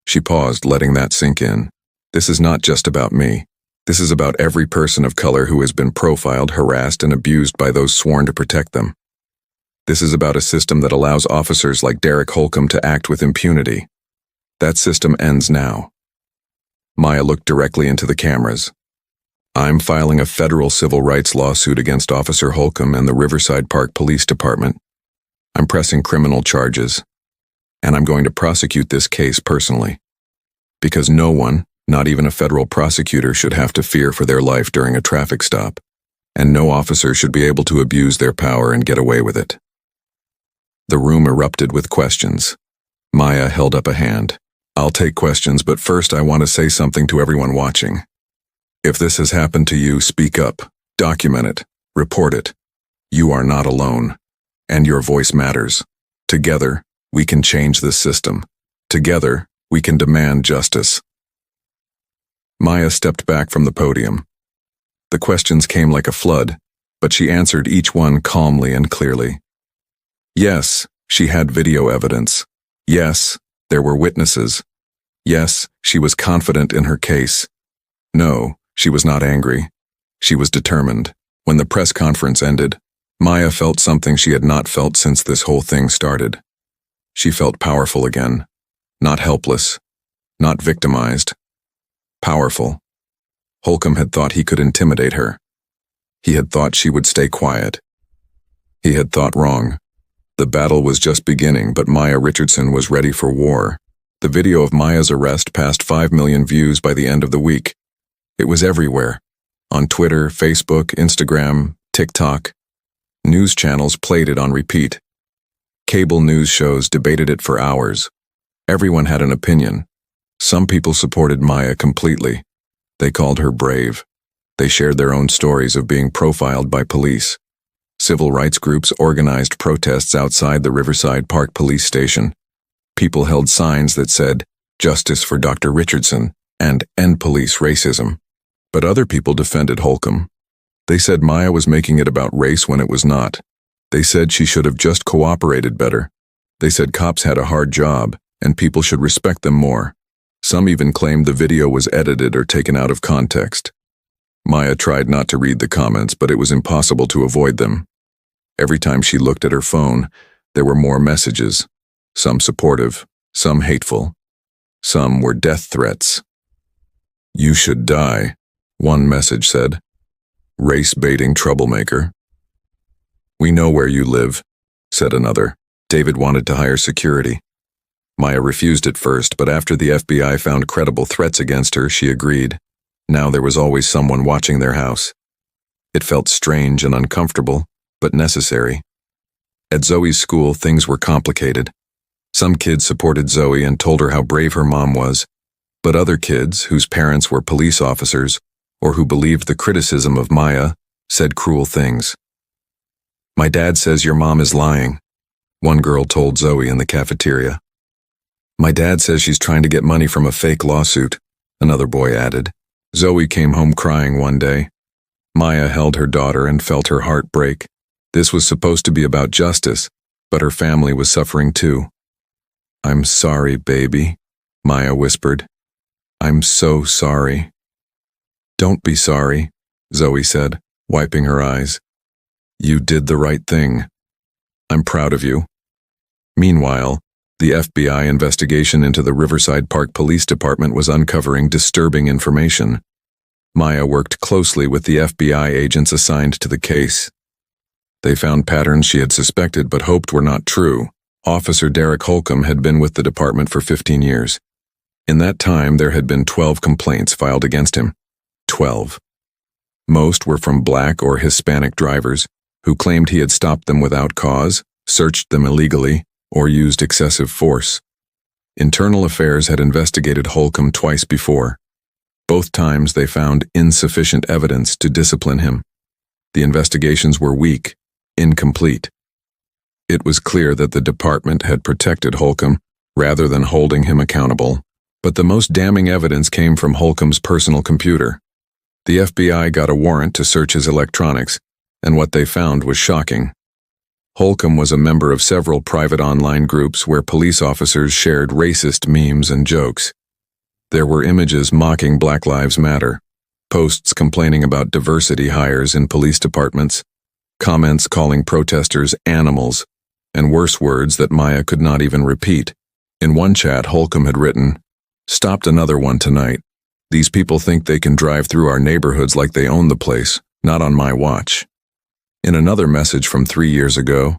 She paused, letting that sink in. This is not just about me. This is about every person of color who has been profiled, harassed, and abused by those sworn to protect them. This is about a system that allows officers like Derek Holcomb to act with impunity. That system ends now. Maya looked directly into the cameras. I'm filing a federal civil rights lawsuit against Officer Holcomb and the Riverside Park Police Department. I'm pressing criminal charges, and I'm going to prosecute this case personally. Because no one, not even a federal prosecutor, should have to fear for their life during a traffic stop, and no officer should be able to abuse their power and get away with it. The room erupted with questions. Maya held up a hand. I'll take questions, but first I want to say something to everyone watching. If this has happened to you, speak up, document it, report it. You are not alone, and your voice matters. Together, we can change this system. Together, we can demand justice. Maya stepped back from the podium. The questions came like a flood, but she answered each one calmly and clearly. Yes, she had video evidence. Yes, there were witnesses. Yes, she was confident in her case. No, she was not angry. She was determined. When the press conference ended, Maya felt something she had not felt since this whole thing started. She felt powerful again. Not helpless. Not victimized. Powerful. Holcomb had thought he could intimidate her. He had thought she would stay quiet. He had thought wrong. The battle was just beginning, but Maya Richardson was ready for war. The video of Maya's arrest passed 5 million views by the end of the week. It was everywhere. On Twitter, Facebook, Instagram, TikTok. News channels played it on repeat. Cable news shows debated it for hours. Everyone had an opinion. Some people supported Maya completely. They called her brave. They shared their own stories of being profiled by police. Civil rights groups organized protests outside the Riverside Park police station. People held signs that said, "Justice for Dr. Richardson," and "End police racism." But other people defended Holcomb. They said Maya was making it about race when it was not. They said she should have just cooperated better. They said cops had a hard job, and people should respect them more. Some even claimed the video was edited or taken out of context. Maya tried not to read the comments, but it was impossible to avoid them. Every time she looked at her phone, there were more messages. Some supportive, some hateful. Some were death threats. "You should die," one message said. "Race-baiting troublemaker." "We know where you live," said another. David wanted to hire security. Maya refused at first, but after the FBI found credible threats against her, she agreed. Now there was always someone watching their house. It felt strange and uncomfortable, but necessary. At Zoe's school, things were complicated. Some kids supported Zoe and told her how brave her mom was, but other kids, whose parents were police officers, or who believed the criticism of Maya, said cruel things. "My dad says your mom is lying," one girl told Zoe in the cafeteria. "My dad says she's trying to get money from a fake lawsuit," another boy added. Zoe came home crying one day. Maya held her daughter and felt her heart break. This was supposed to be about justice, but her family was suffering too. "I'm sorry, baby," Maya whispered. "I'm so sorry." "Don't be sorry," Zoe said, wiping her eyes. "You did the right thing. I'm proud of you." Meanwhile, the FBI investigation into the Riverside Park Police Department was uncovering disturbing information. Maya worked closely with the FBI agents assigned to the case. They found patterns she had suspected but hoped were not true. Officer Derek Holcomb had been with the department for 15 years. In that time, there had been 12 complaints filed against him. 12. Most were from Black or Hispanic drivers who claimed he had stopped them without cause, searched them illegally, or used excessive force. Internal Affairs had investigated Holcomb twice before. Both times they found insufficient evidence to discipline him. The investigations were weak, incomplete. It was clear that the department had protected Holcomb rather than holding him accountable. But the most damning evidence came from Holcomb's personal computer. The FBI got a warrant to search his electronics, and what they found was shocking. Holcomb was a member of several private online groups where police officers shared racist memes and jokes. There were images mocking Black Lives Matter, posts complaining about diversity hires in police departments, comments calling protesters animals, and worse words that Maya could not even repeat. In one chat, Holcomb had written, "Stopped another one tonight. These people think they can drive through our neighborhoods like they own the place, not on my watch." In another message from 3 years ago,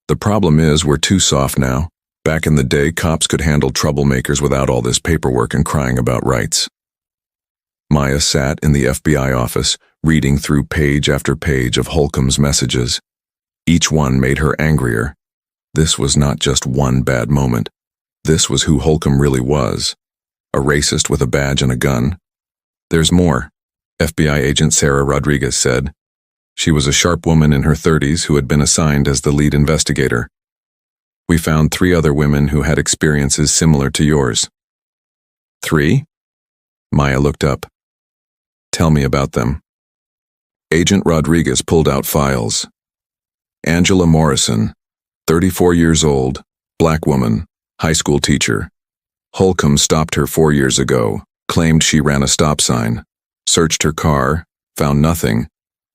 "The problem is we're too soft now. Back in the day, cops could handle troublemakers without all this paperwork and crying about rights." Maya sat in the FBI office, reading through page after page of Holcomb's messages. Each one made her angrier. This was not just one bad moment. This was who Holcomb really was. A racist with a badge and a gun. "There's more," FBI agent Sarah Rodriguez said. She was a sharp woman in her 30s who had been assigned as the lead investigator. "We found 3 other women who had experiences similar to yours." "3?" Maya looked up. "Tell me about them." Agent Rodriguez pulled out files. Angela Morrison, 34 years old, Black woman, high school teacher. Holcomb stopped her 4 years ago, claimed she ran a stop sign, searched her car, found nothing,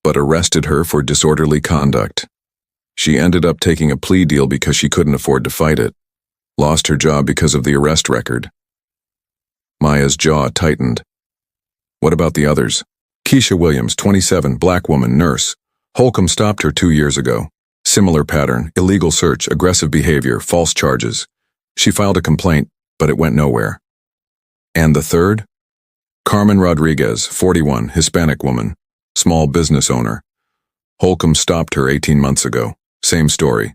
but arrested her for disorderly conduct. She ended up taking a plea deal because she couldn't afford to fight it. Lost her job because of the arrest record. Maya's jaw tightened. "What about the others?" Keisha Williams, 27, Black woman, nurse. Holcomb stopped her 2 years ago. Similar pattern, illegal search, aggressive behavior, false charges. She filed a complaint, but it went nowhere. "And the third?" Carmen Rodriguez, 41, Hispanic woman, small business owner. Holcomb stopped her 18 months ago. Same story.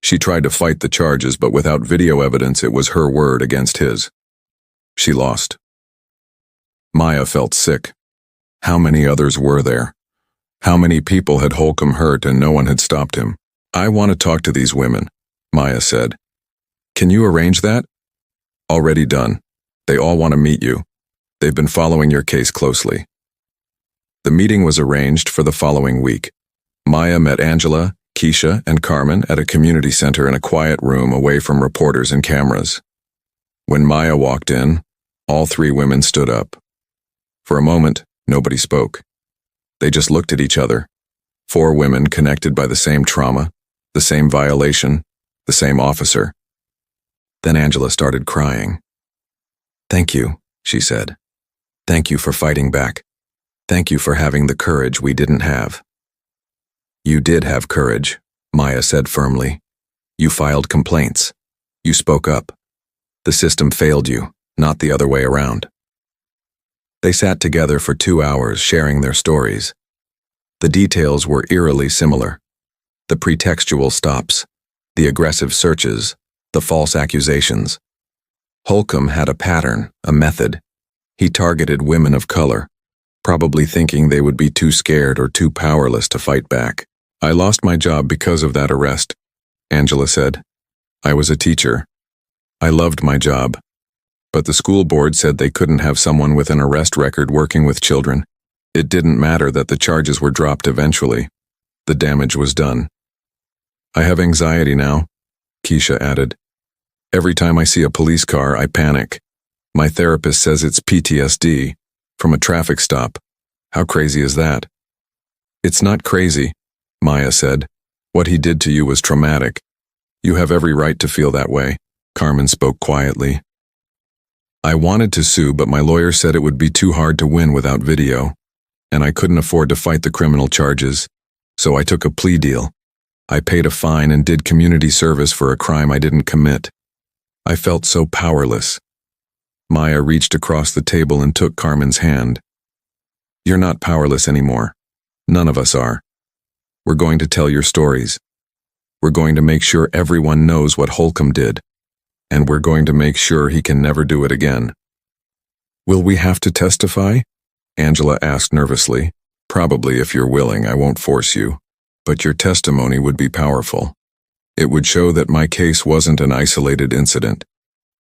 She tried to fight the charges, but without video evidence, it was her word against his. She lost. Maya felt sick. How many others were there? How many people had Holcomb hurt and no one had stopped him? I want to talk to these women, Maya said. Can you arrange that? Already done. They all want to meet you. They've been following your case closely. The meeting was arranged for the following week. Maya met Angela, Keisha, and Carmen at a community center in a quiet room away from reporters and cameras. When Maya walked in, all three women stood up. For a moment, nobody spoke. They just looked at each other. Four women connected by the same trauma, the same violation, the same officer. Then Angela started crying. "Thank you," she said. "Thank you for fighting back. Thank you for having the courage we didn't have." "You did have courage," Maya said firmly. "You filed complaints. You spoke up. The system failed you, not the other way around." They sat together for 2 hours sharing their stories. The details were eerily similar. The pretextual stops, the aggressive searches, the false accusations. Holcomb had a pattern, a method. He targeted women of color, probably thinking they would be too scared or too powerless to fight back. "I lost my job because of that arrest," Angela said. "I was a teacher. I loved my job. But the school board said they couldn't have someone with an arrest record working with children. It didn't matter that the charges were dropped eventually. The damage was done." "I have anxiety now," Keisha added. "Every time I see a police car, I panic. My therapist says it's PTSD from a traffic stop. How crazy is that?" "It's not crazy," Maya said. "What he did to you was traumatic. You have every right to feel that way." Carmen spoke quietly. "I wanted to sue, but my lawyer said it would be too hard to win without video, and I couldn't afford to fight the criminal charges, so I took a plea deal. I paid a fine and did community service for a crime I didn't commit. I felt so powerless." Maya reached across the table and took Carmen's hand. "You're not powerless anymore. None of us are. We're going to tell your stories. We're going to make sure everyone knows what Holcomb did, and we're going to make sure he can never do it again." "Will we have to testify?" Angela asked nervously. "Probably, if you're willing. I won't force you. But your testimony would be powerful. It would show that my case wasn't an isolated incident.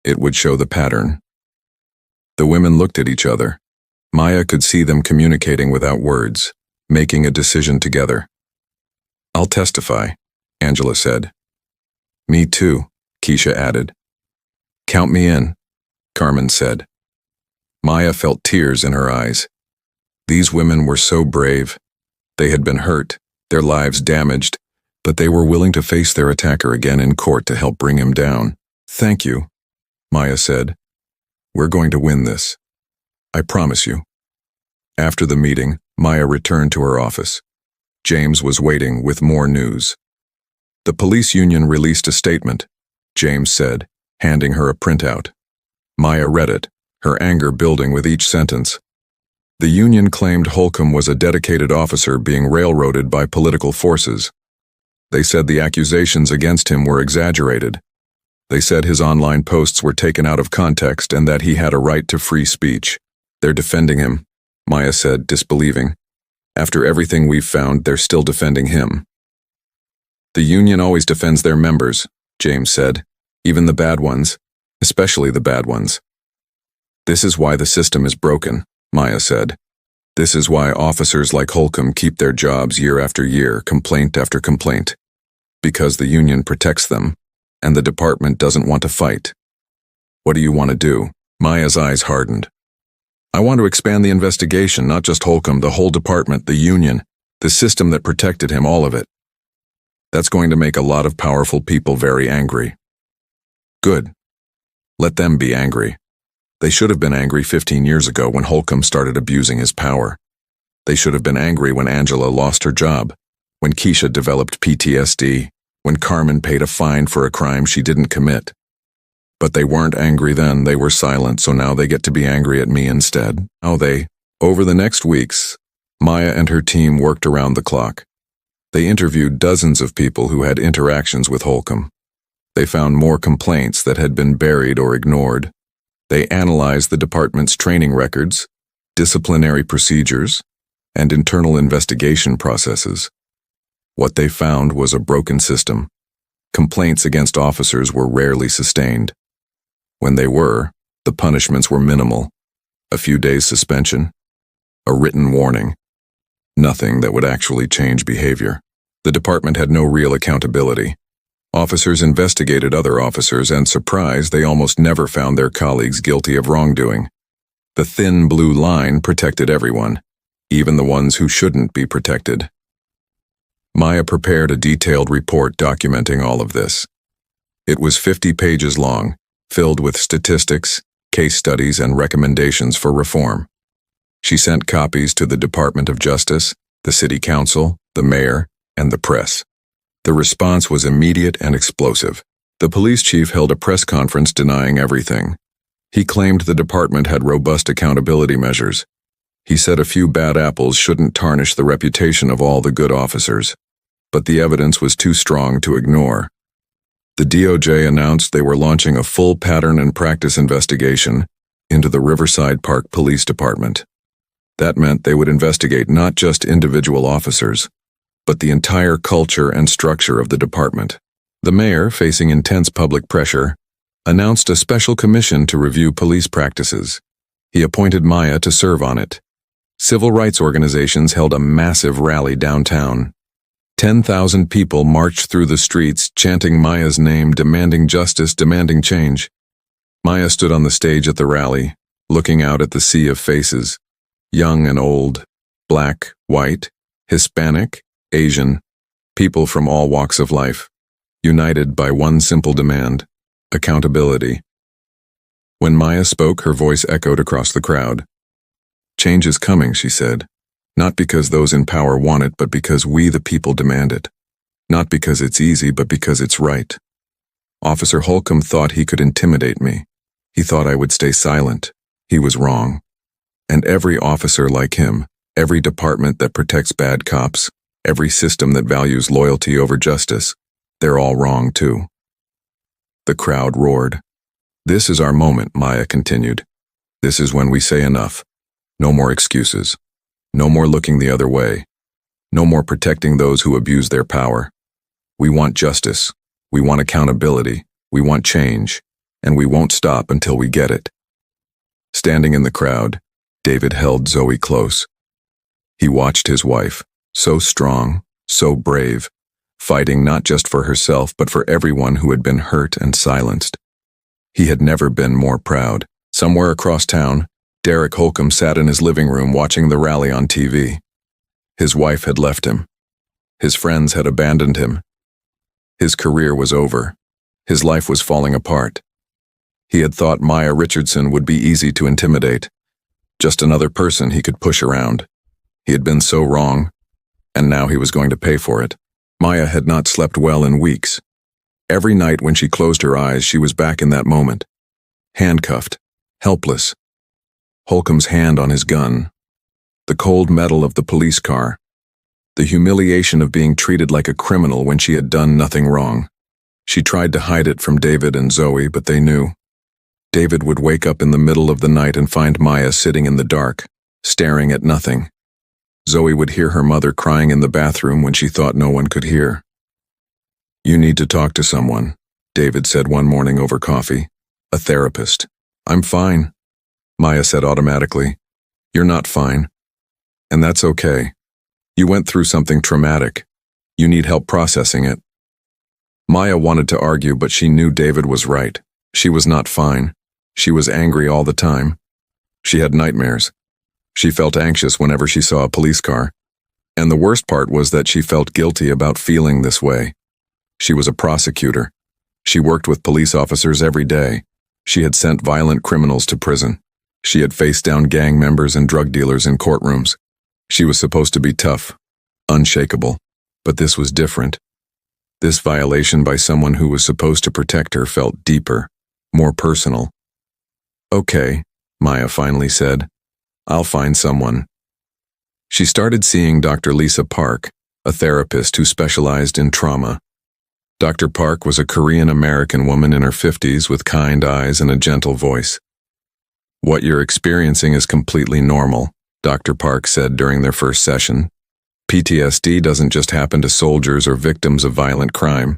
It would show the pattern." The women looked at each other. Maya could see them communicating without words, making a decision together. "I'll testify," Angela said. "Me too," Keisha added. "Count me in," Carmen said. Maya felt tears in her eyes. These women were so brave. They had been hurt, their lives damaged, but they were willing to face their attacker again in court to help bring him down. "Thank you," Maya said. "We're going to win this. I promise you." After the meeting, Maya returned to her office. James was waiting with more news. "The police union released a statement," James said, handing her a printout. Maya read it, her anger building with each sentence. The union claimed Holcomb was a dedicated officer being railroaded by political forces. They said the accusations against him were exaggerated. They said his online posts were taken out of context and that he had a right to free speech. "They're defending him," Maya said, disbelieving. "After everything we've found, they're still defending him." "The union always defends their members," James said. "Even the bad ones, especially the bad ones." "This is why the system is broken," Maya said. "This is why officers like Holcomb keep their jobs year after year, complaint after complaint. Because the union protects them, and the department doesn't want to fight." "What do you want to do?" Maya's eyes hardened. "I want to expand the investigation, not just Holcomb, the whole department, the union, the system that protected him, all of it. That's going to make a lot of powerful people very angry." "Good. Let them be angry. They should have been angry 15 years ago when Holcomb started abusing his power. They should have been angry when Angela lost her job, when Keisha developed PTSD, when Carmen paid a fine for a crime she didn't commit. But they weren't angry then, they were silent, so now they get to be angry at me instead." Over the next weeks, Maya and her team worked around the clock. They interviewed dozens of people who had interactions with Holcomb. They found more complaints that had been buried or ignored. They analyzed the department's training records, disciplinary procedures, and internal investigation processes. What they found was a broken system. Complaints against officers were rarely sustained. When they were, the punishments were minimal. A few days suspension, a written warning. Nothing that would actually change behavior. The department had no real accountability. Officers investigated other officers, and surprised, they almost never found their colleagues guilty of wrongdoing. The thin blue line protected everyone, even the ones who shouldn't be protected. Maya prepared a detailed report documenting all of this. It was 50 pages long, filled with statistics, case studies, and recommendations for reform. She sent copies to the Department of Justice, the City Council, the Mayor, and the press. The response was immediate and explosive. The police chief held a press conference denying everything. He claimed the department had robust accountability measures. He said a few bad apples shouldn't tarnish the reputation of all the good officers. But the evidence was too strong to ignore. The DOJ announced they were launching a full pattern and practice investigation into the Riverside Park Police Department. That meant they would investigate not just individual officers, but the entire culture and structure of the department. The mayor, facing intense public pressure, announced a special commission to review police practices. He appointed Maya to serve on it. Civil rights organizations held a massive rally downtown. 10,000 people marched through the streets, chanting Maya's name, demanding justice, demanding change. Maya stood on the stage at the rally, looking out at the sea of faces. Young and old, black, white, Hispanic, Asian, people from all walks of life, united by one simple demand: accountability. When Maya spoke, her voice echoed across the crowd. "Change is coming," she said. "Not because those in power want it, but because we the people demand it. Not because it's easy, but because it's right." Officer Holcomb thought he could intimidate me. He thought I would stay silent. He was wrong. And every officer like him, every department that protects bad cops, every system that values loyalty over justice, they're all wrong too. The crowd roared. "This is our moment," Maya continued. "This is when we say enough. No more excuses. No more looking the other way. No more protecting those who abuse their power. We want justice. We want accountability. We want change. And we won't stop until we get it." Standing in the crowd, David held Zoe close. He watched his wife, so strong, so brave, fighting not just for herself but for everyone who had been hurt and silenced. He had never been more proud. Somewhere across town, Derek Holcomb sat in his living room watching the rally on TV. His wife had left him. His friends had abandoned him. His career was over. His life was falling apart. He had thought Maya Richardson would be easy to intimidate. Just another person he could push around. He had been so wrong, and now he was going to pay for it. Maya had not slept well in weeks. Every night when she closed her eyes, she was back in that moment. Handcuffed, helpless. Holcomb's hand on his gun. The cold metal of the police car. The humiliation of being treated like a criminal when she had done nothing wrong. She tried to hide it from David and Zoe, but they knew. David would wake up in the middle of the night and find Maya sitting in the dark, staring at nothing. Zoe would hear her mother crying in the bathroom when she thought no one could hear. "You need to talk to someone," David said one morning over coffee. "A therapist." "I'm fine," Maya said automatically. "You're not fine. And that's okay. You went through something traumatic. You need help processing it." Maya wanted to argue, but she knew David was right. She was not fine. She was angry all the time. She had nightmares. She felt anxious whenever she saw a police car. And the worst part was that she felt guilty about feeling this way. She was a prosecutor. She worked with police officers every day. She had sent violent criminals to prison. She had faced down gang members and drug dealers in courtrooms. She was supposed to be tough, unshakable. But this was different. This violation by someone who was supposed to protect her felt deeper, more personal. "Okay," Maya finally said. "I'll find someone." She started seeing Dr. Lisa Park, a therapist who specialized in trauma. Dr. Park was a Korean-American woman in her 50s with kind eyes and a gentle voice. "What you're experiencing is completely normal," Dr. Park said during their first session. "PTSD doesn't just happen to soldiers or victims of violent crime.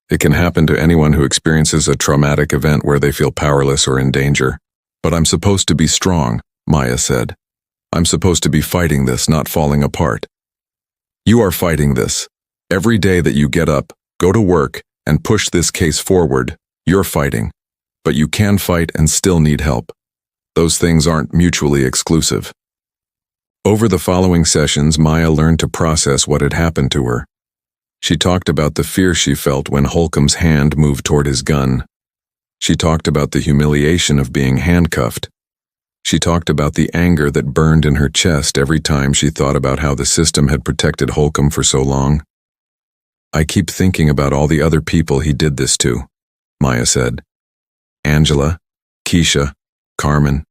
It can happen to anyone who experiences a traumatic event where they feel powerless or in danger. But I'm supposed to be strong," Maya said. "I'm supposed to be fighting this, not falling apart." "You are fighting this. Every day that you get up, go to work, and push this case forward, you're fighting. But you can fight and still need help. Those things aren't mutually exclusive." Over the following sessions, Maya learned to process what had happened to her. She talked about the fear she felt when Holcomb's hand moved toward his gun. She talked about the humiliation of being handcuffed. She talked about the anger that burned in her chest every time she thought about how the system had protected Holcomb for so long. "I keep thinking about all the other people he did this to," Maya said. "Angela, Keisha, Carmen.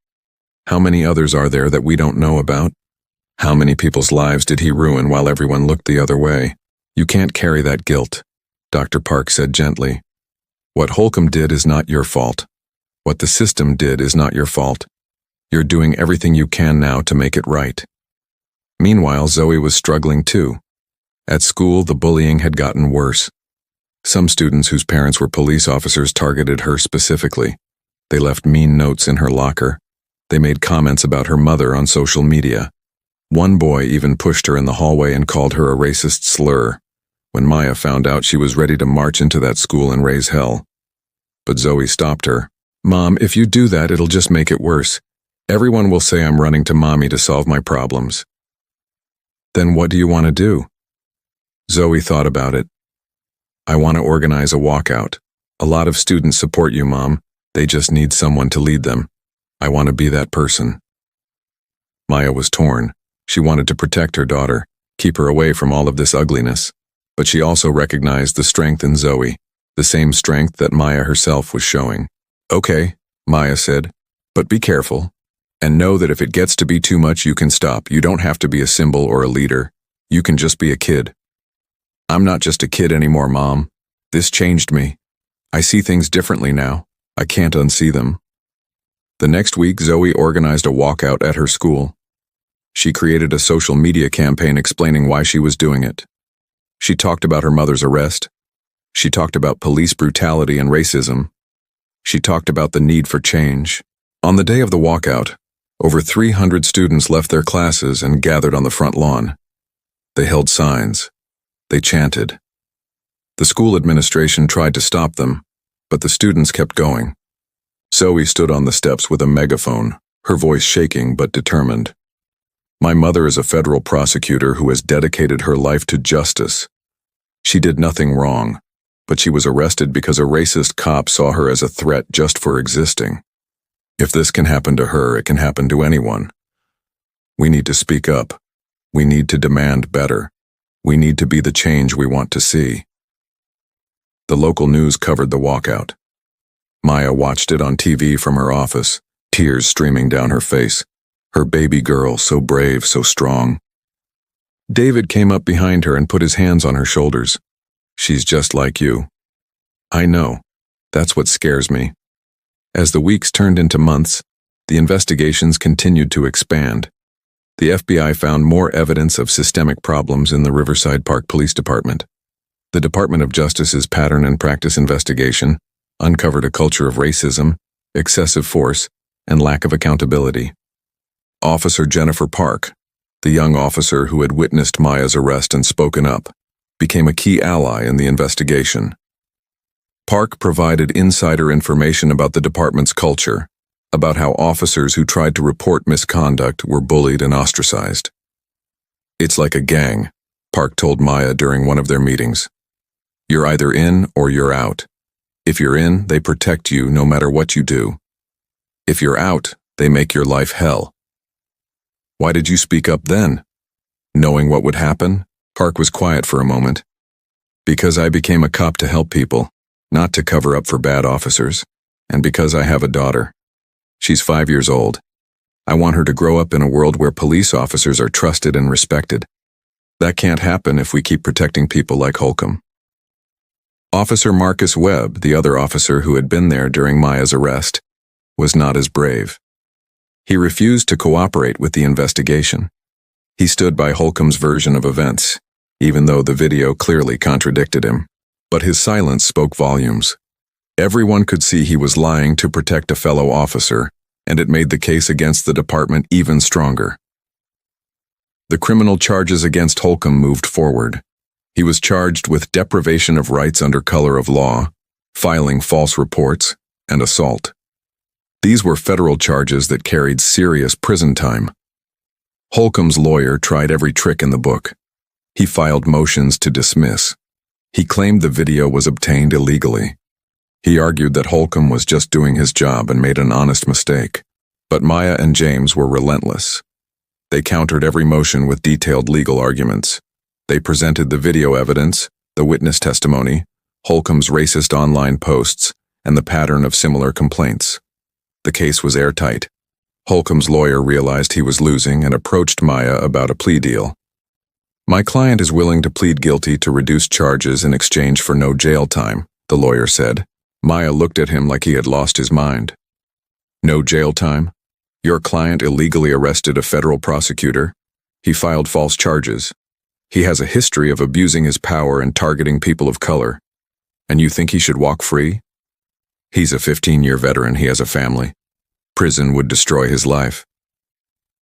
How many others are there that we don't know about? How many people's lives did he ruin while everyone looked the other way? You can't carry that guilt," Dr. Park said gently. "What Holcomb did is not your fault. What the system did is not your fault. You're doing everything you can now to make it right." Meanwhile, Zoe was struggling too. At school, the bullying had gotten worse. Some students whose parents were police officers targeted her specifically. They left mean notes in her locker. They made comments about her mother on social media. One boy even pushed her in the hallway and called her a racist slur. When Maya found out, she was ready to march into that school and raise hell. But Zoe stopped her. "Mom, if you do that, it'll just make it worse. Everyone will say I'm running to Mommy to solve my problems." "Then what do you want to do?" Zoe thought about it. "I want to organize a walkout. A lot of students support you, Mom. They just need someone to lead them. I want to be that person." Maya was torn. She wanted to protect her daughter, keep her away from all of this ugliness. But she also recognized the strength in Zoe, the same strength that Maya herself was showing. "Okay," Maya said, "but be careful. And know that if it gets to be too much, you can stop. You don't have to be a symbol or a leader. You can just be a kid." "I'm not just a kid anymore, Mom. This changed me. I see things differently now. I can't unsee them." The next week, Zoe organized a walkout at her school. She created a social media campaign explaining why she was doing it. She talked about her mother's arrest. She talked about police brutality and racism. She talked about the need for change. On the day of the walkout, over 300 students left their classes and gathered on the front lawn. They held signs. They chanted. The school administration tried to stop them, but the students kept going. Zoe stood on the steps with a megaphone, her voice shaking but determined. "My mother is a federal prosecutor who has dedicated her life to justice. She did nothing wrong, but she was arrested because a racist cop saw her as a threat just for existing. If this can happen to her, it can happen to anyone. We need to speak up. We need to demand better. We need to be the change we want to see." The local news covered the walkout. Maya watched it on TV from her office, tears streaming down her face. Her baby girl, so brave, so strong. David came up behind her and put his hands on her shoulders. "She's just like you." "I know. That's what scares me." As the weeks turned into months, the investigations continued to expand. The FBI found more evidence of systemic problems in the Riverside Park Police Department. The Department of Justice's pattern and practice investigation uncovered a culture of racism, excessive force, and lack of accountability. Officer Jennifer Park, the young officer who had witnessed Maya's arrest and spoken up, became a key ally in the investigation. Park provided insider information about the department's culture, about how officers who tried to report misconduct were bullied and ostracized. "It's like a gang," Park told Maya during one of their meetings. "You're either in or you're out. If you're in, they protect you no matter what you do. If you're out, they make your life hell." "Why did you speak up then?" Knowing what would happen, Park was quiet for a moment. "Because I became a cop to help people, not to cover up for bad officers, and because I have a daughter. She's 5 years old. I want her to grow up in a world where police officers are trusted and respected." That can't happen if we keep protecting people like Holcomb. Officer Marcus Webb, the other officer who had been there during Maya's arrest, was not as brave. He refused to cooperate with the investigation. He stood by Holcomb's version of events, even though the video clearly contradicted him. But his silence spoke volumes. Everyone could see he was lying to protect a fellow officer, and it made the case against the department even stronger. The criminal charges against Holcomb moved forward. He was charged with deprivation of rights under color of law, filing false reports, and assault. These were federal charges that carried serious prison time. Holcomb's lawyer tried every trick in the book. He filed motions to dismiss. He claimed the video was obtained illegally. He argued that Holcomb was just doing his job and made an honest mistake. But Maya and James were relentless. They countered every motion with detailed legal arguments. They presented the video evidence, the witness testimony, Holcomb's racist online posts, and the pattern of similar complaints. The case was airtight. Holcomb's lawyer realized he was losing and approached Maya about a plea deal. "My client is willing to plead guilty to reduce charges in exchange for no jail time," the lawyer said. Maya looked at him like he had lost his mind. "No jail time? Your client illegally arrested a federal prosecutor. He filed false charges. He has a history of abusing his power and targeting people of color. And you think he should walk free? He's a 15-year veteran. He has a family. Prison would destroy his life.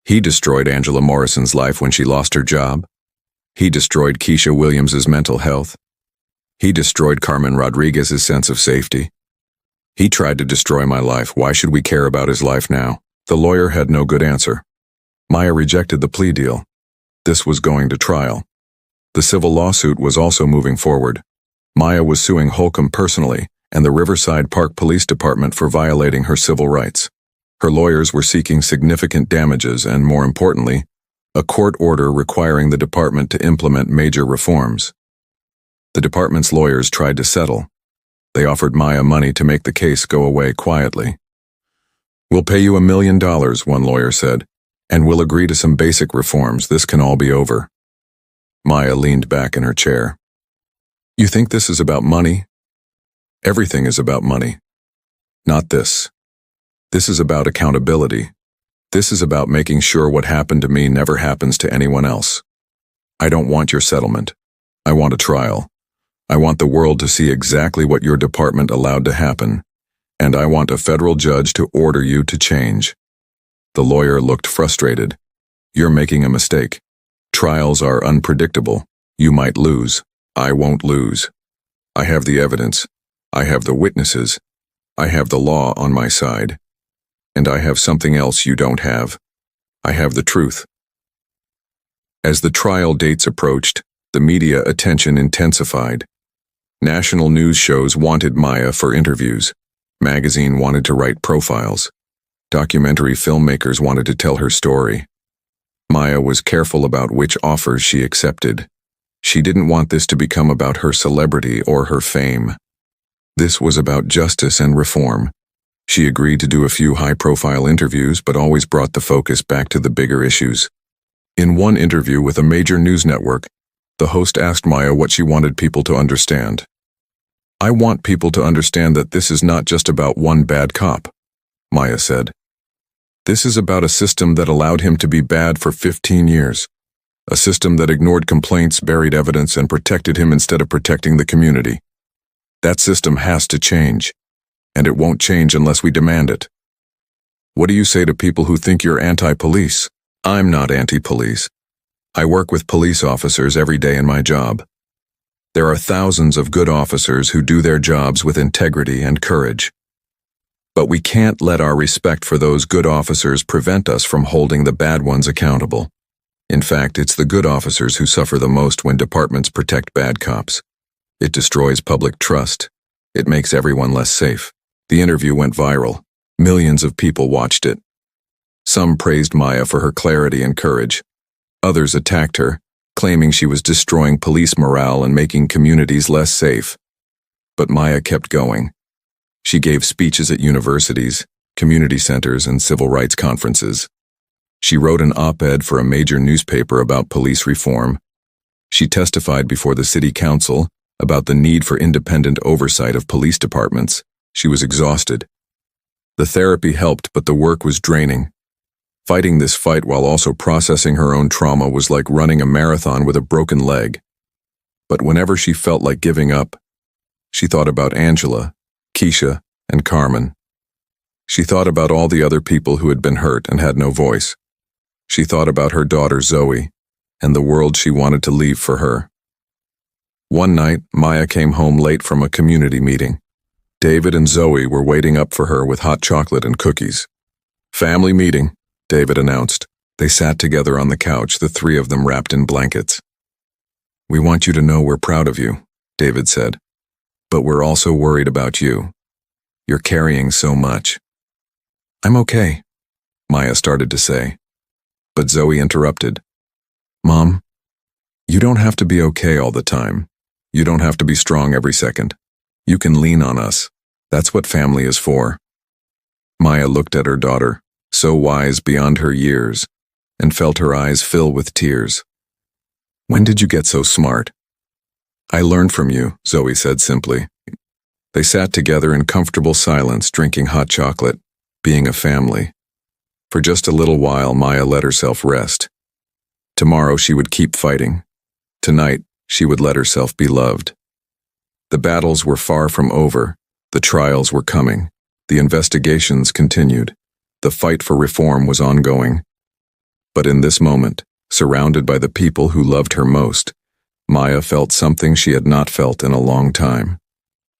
He destroyed Angela Morrison's life when she lost her job. He destroyed Keisha Williams's mental health. He destroyed Carmen Rodriguez's sense of safety. He tried to destroy my life. Why should we care about his life now?" The lawyer had no good answer. Maya rejected the plea deal. This was going to trial. The civil lawsuit was also moving forward. Maya was suing Holcomb personally and the Riverside Park Police Department for violating her civil rights. Her lawyers were seeking significant damages and, more importantly, a court order requiring the department to implement major reforms. The department's lawyers tried to settle. They offered Maya money to make the case go away quietly. "We'll pay you $1 million, one lawyer said, "and we'll agree to some basic reforms. This can all be over." Maya leaned back in her chair. "You think this is about money? Everything is about money. Not this. This is about accountability. This is about making sure what happened to me never happens to anyone else. I don't want your settlement. I want a trial. I want the world to see exactly what your department allowed to happen, and I want a federal judge to order you to change." The lawyer looked frustrated. "You're making a mistake. Trials are unpredictable. You might lose. I won't lose. I have the evidence. I have the witnesses. I have the law on my side. And I have something else you don't have. I have the truth." As the trial dates approached, the media attention intensified. National news shows wanted Maya for interviews. Magazine wanted to write profiles. Documentary filmmakers wanted to tell her story. Maya was careful about which offers she accepted. She didn't want this to become about her celebrity or her fame. This was about justice and reform. She agreed to do a few high-profile interviews, but always brought the focus back to the bigger issues. In one interview with a major news network, the host asked Maya what she wanted people to understand. "I want people to understand that this is not just about one bad cop," Maya said. "This is about a system that allowed him to be bad for 15 years. A system that ignored complaints, buried evidence, and protected him instead of protecting the community. That system has to change, and it won't change unless we demand it." What do you say to people who think you're anti-police? I'm not anti-police. I work with police officers every day in my job. There are thousands of good officers who do their jobs with integrity and courage. But we can't let our respect for those good officers prevent us from holding the bad ones accountable. In fact, it's the good officers who suffer the most when departments protect bad cops. It destroys public trust. It makes everyone less safe. The interview went viral. Millions of people watched it. Some praised Maya for her clarity and courage. Others attacked her, claiming she was destroying police morale and making communities less safe. But Maya kept going. She gave speeches at universities, community centers, and civil rights conferences. She wrote an op-ed for a major newspaper about police reform. She testified before the city council about the need for independent oversight of police departments. She was exhausted. The therapy helped, but the work was draining. Fighting this fight while also processing her own trauma was like running a marathon with a broken leg. But whenever she felt like giving up, she thought about Angela, Keisha, and Carmen. She thought about all the other people who had been hurt and had no voice. She thought about her daughter Zoe and the world she wanted to leave for her. One night, Maya came home late from a community meeting. David and Zoe were waiting up for her with hot chocolate and cookies. "Family meeting," David announced. They sat together on the couch, the three of them wrapped in blankets. "We want you to know we're proud of you," David said. "But we're also worried about you. You're carrying so much." "I'm okay," Maya started to say. But Zoe interrupted. "Mom, you don't have to be okay all the time. You don't have to be strong every second. You can lean on us. That's what family is for." Maya looked at her daughter, so wise beyond her years, and felt her eyes fill with tears. "When did you get so smart?" "I learned from you," Zoe said simply. They sat together in comfortable silence, drinking hot chocolate, being a family. For just a little while, Maya let herself rest. Tomorrow she would keep fighting. Tonight, she would let herself be loved. The battles were far from over. The trials were coming. The investigations continued. The fight for reform was ongoing. But in this moment, surrounded by the people who loved her most, Maya felt something she had not felt in a long time.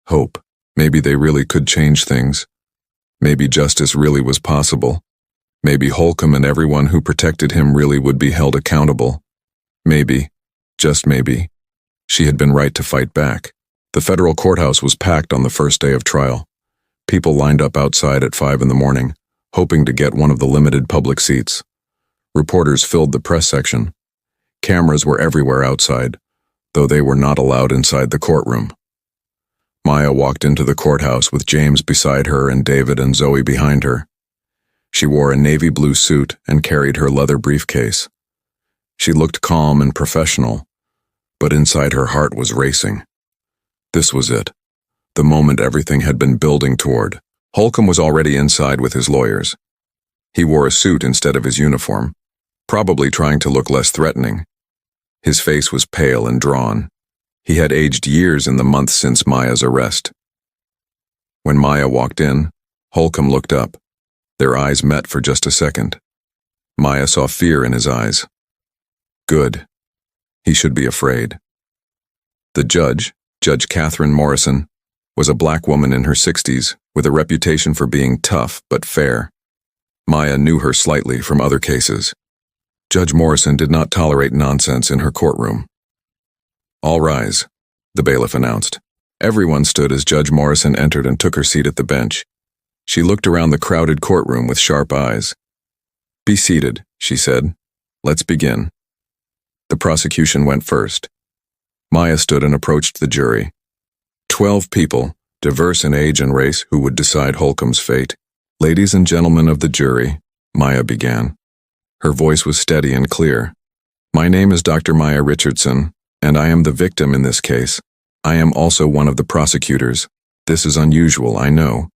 Hope. Maybe they really could change things. Maybe justice really was possible. Maybe Holcomb and everyone who protected him really would be held accountable. Maybe, just maybe, she had been right to fight back. The federal courthouse was packed on the first day of trial. People lined up outside at 5 in the morning, hoping to get one of the limited public seats. Reporters filled the press section. Cameras were everywhere outside, though they were not allowed inside the courtroom. Maya walked into the courthouse with James beside her and David and Zoe behind her. She wore a navy blue suit and carried her leather briefcase. She looked calm and professional, but inside her heart was racing. This was it, the moment everything had been building toward. Holcomb was already inside with his lawyers. He wore a suit instead of his uniform, probably trying to look less threatening. His face was pale and drawn. He had aged years in the months since Maya's arrest. When Maya walked in, Holcomb looked up. Their eyes met for just a second. Maya saw fear in his eyes. Good. He should be afraid. The judge, Judge Catherine Morrison, was a black woman in her 60s with a reputation for being tough but fair. Maya knew her slightly from other cases. Judge Morrison did not tolerate nonsense in her courtroom. "All rise," the bailiff announced. Everyone stood as Judge Morrison entered and took her seat at the bench. She looked around the crowded courtroom with sharp eyes. "Be seated," she said. "Let's begin." The prosecution went first. Maya stood and approached the jury. 12 people, diverse in age and race, who would decide Holcomb's fate. "Ladies and gentlemen of the jury," Maya began. Her voice was steady and clear. "My name is Dr. Maya Richardson, and I am the victim in this case. I am also one of the prosecutors. This is unusual, I know.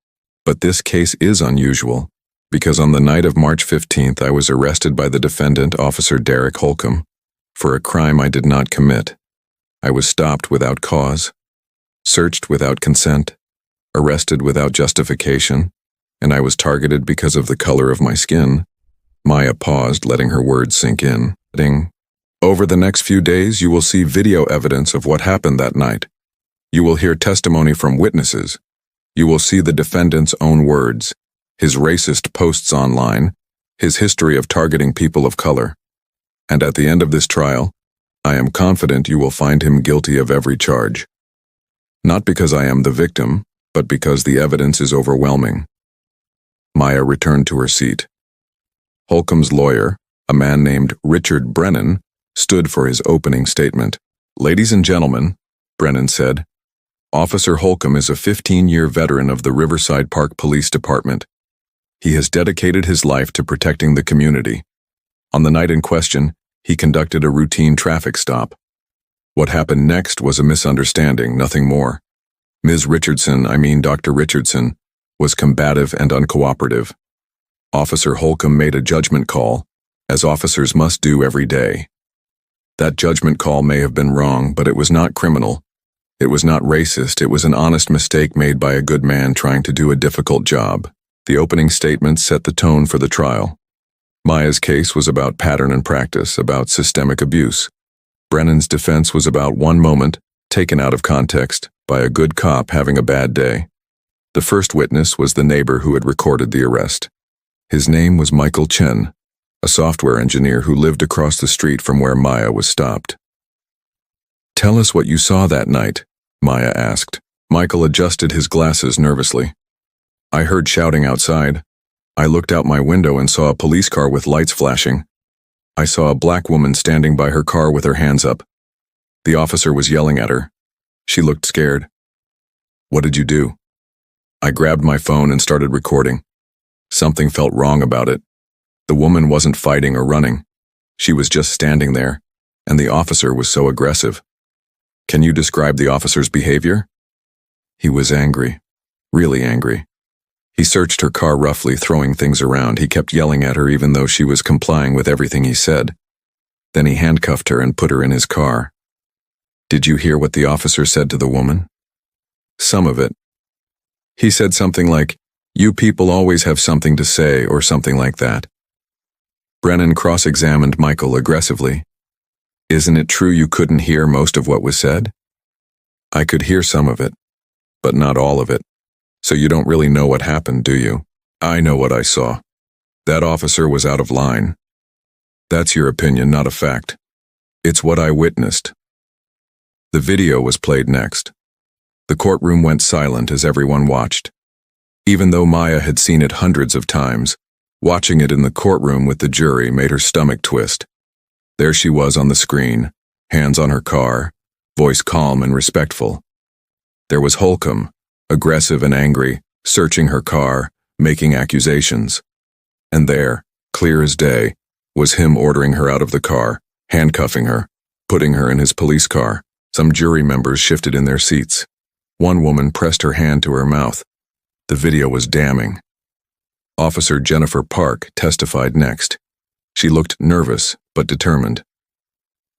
But this case is unusual, because on the night of March 15th I was arrested by the defendant, Officer Derek Holcomb, for a crime I did not commit. I was stopped without cause, searched without consent, arrested without justification, and I was targeted because of the color of my skin." Maya paused, letting her words sink in. "Over the next few days you will see video evidence of what happened that night. You will hear testimony from witnesses. You will see the defendant's own words, his racist posts online, his history of targeting people of color. And at the end of this trial, I am confident you will find him guilty of every charge. Not because I am the victim, but because the evidence is overwhelming." Maya returned to her seat. Holcomb's lawyer, a man named Richard Brennan, stood for his opening statement. "Ladies and gentlemen," Brennan said, "Officer Holcomb is a 15-year veteran of the Riverside Park Police Department. He has dedicated his life to protecting the community. On the night in question, he conducted a routine traffic stop. What happened next was a misunderstanding, nothing more. Dr. Richardson, was combative and uncooperative. Officer Holcomb made a judgment call, as officers must do every day. That judgment call may have been wrong, but it was not criminal. It was not racist. It was an honest mistake made by a good man trying to do a difficult job. The opening statement set the tone for the trial. Maya's case was about pattern and practice, about systemic abuse. Brennan's defense was about one moment, taken out of context, by a good cop having a bad day. The first witness was the neighbor who had recorded the arrest. His name was Michael Chen, a software engineer who lived across the street from where Maya was stopped. "Tell us what you saw that night," Maya asked. Michael adjusted his glasses nervously. "I heard shouting outside. I looked out my window and saw a police car with lights flashing. I saw a black woman standing by her car with her hands up. The officer was yelling at her. She looked scared." "What did you do?" "I grabbed my phone and started recording. Something felt wrong about it. The woman wasn't fighting or running. She was just standing there, and the officer was so aggressive." "Can you describe the officer's behavior?" "He was angry, really angry. He searched her car roughly, throwing things around. He kept yelling at her even though she was complying with everything he said. Then he handcuffed her and put her in his car." "Did you hear what the officer said to the woman?" "Some of it. He said something like, 'You people always have something to say,' or something like that." Brennan cross-examined Michael aggressively. "Isn't it true you couldn't hear most of what was said?" "I could hear some of it, but not all of it. So you don't really know what happened, do you?" "I know what I saw. That officer was out of line." "That's your opinion, not a fact. It's what I witnessed." The video was played next. The courtroom went silent as everyone watched. Even though Maya had seen it hundreds of times, watching it in the courtroom with the jury made her stomach twist. There she was on the screen, hands on her car, voice calm and respectful. There was Holcomb, aggressive and angry, searching her car, making accusations. And there, clear as day, was him ordering her out of the car, handcuffing her, putting her in his police car. Some jury members shifted in their seats. One woman pressed her hand to her mouth. The video was damning. Officer Jennifer Park testified next. She looked nervous, but determined.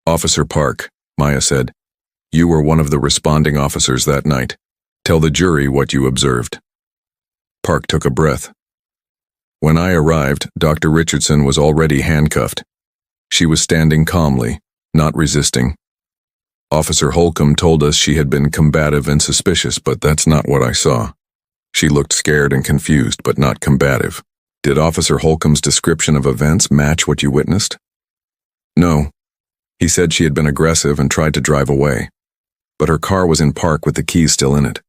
"Officer Park," Maya said, "you were one of the responding officers that night. Tell the jury what you observed." Park took a breath. "When I arrived, Dr. Richardson was already handcuffed. She was standing calmly, not resisting. Officer Holcomb told us she had been combative and suspicious, but that's not what I saw. She looked scared and confused, but not combative." "Did Officer Holcomb's description of events match what you witnessed?" "No. He said she had been aggressive and tried to drive away, but her car was in park with the keys still in it.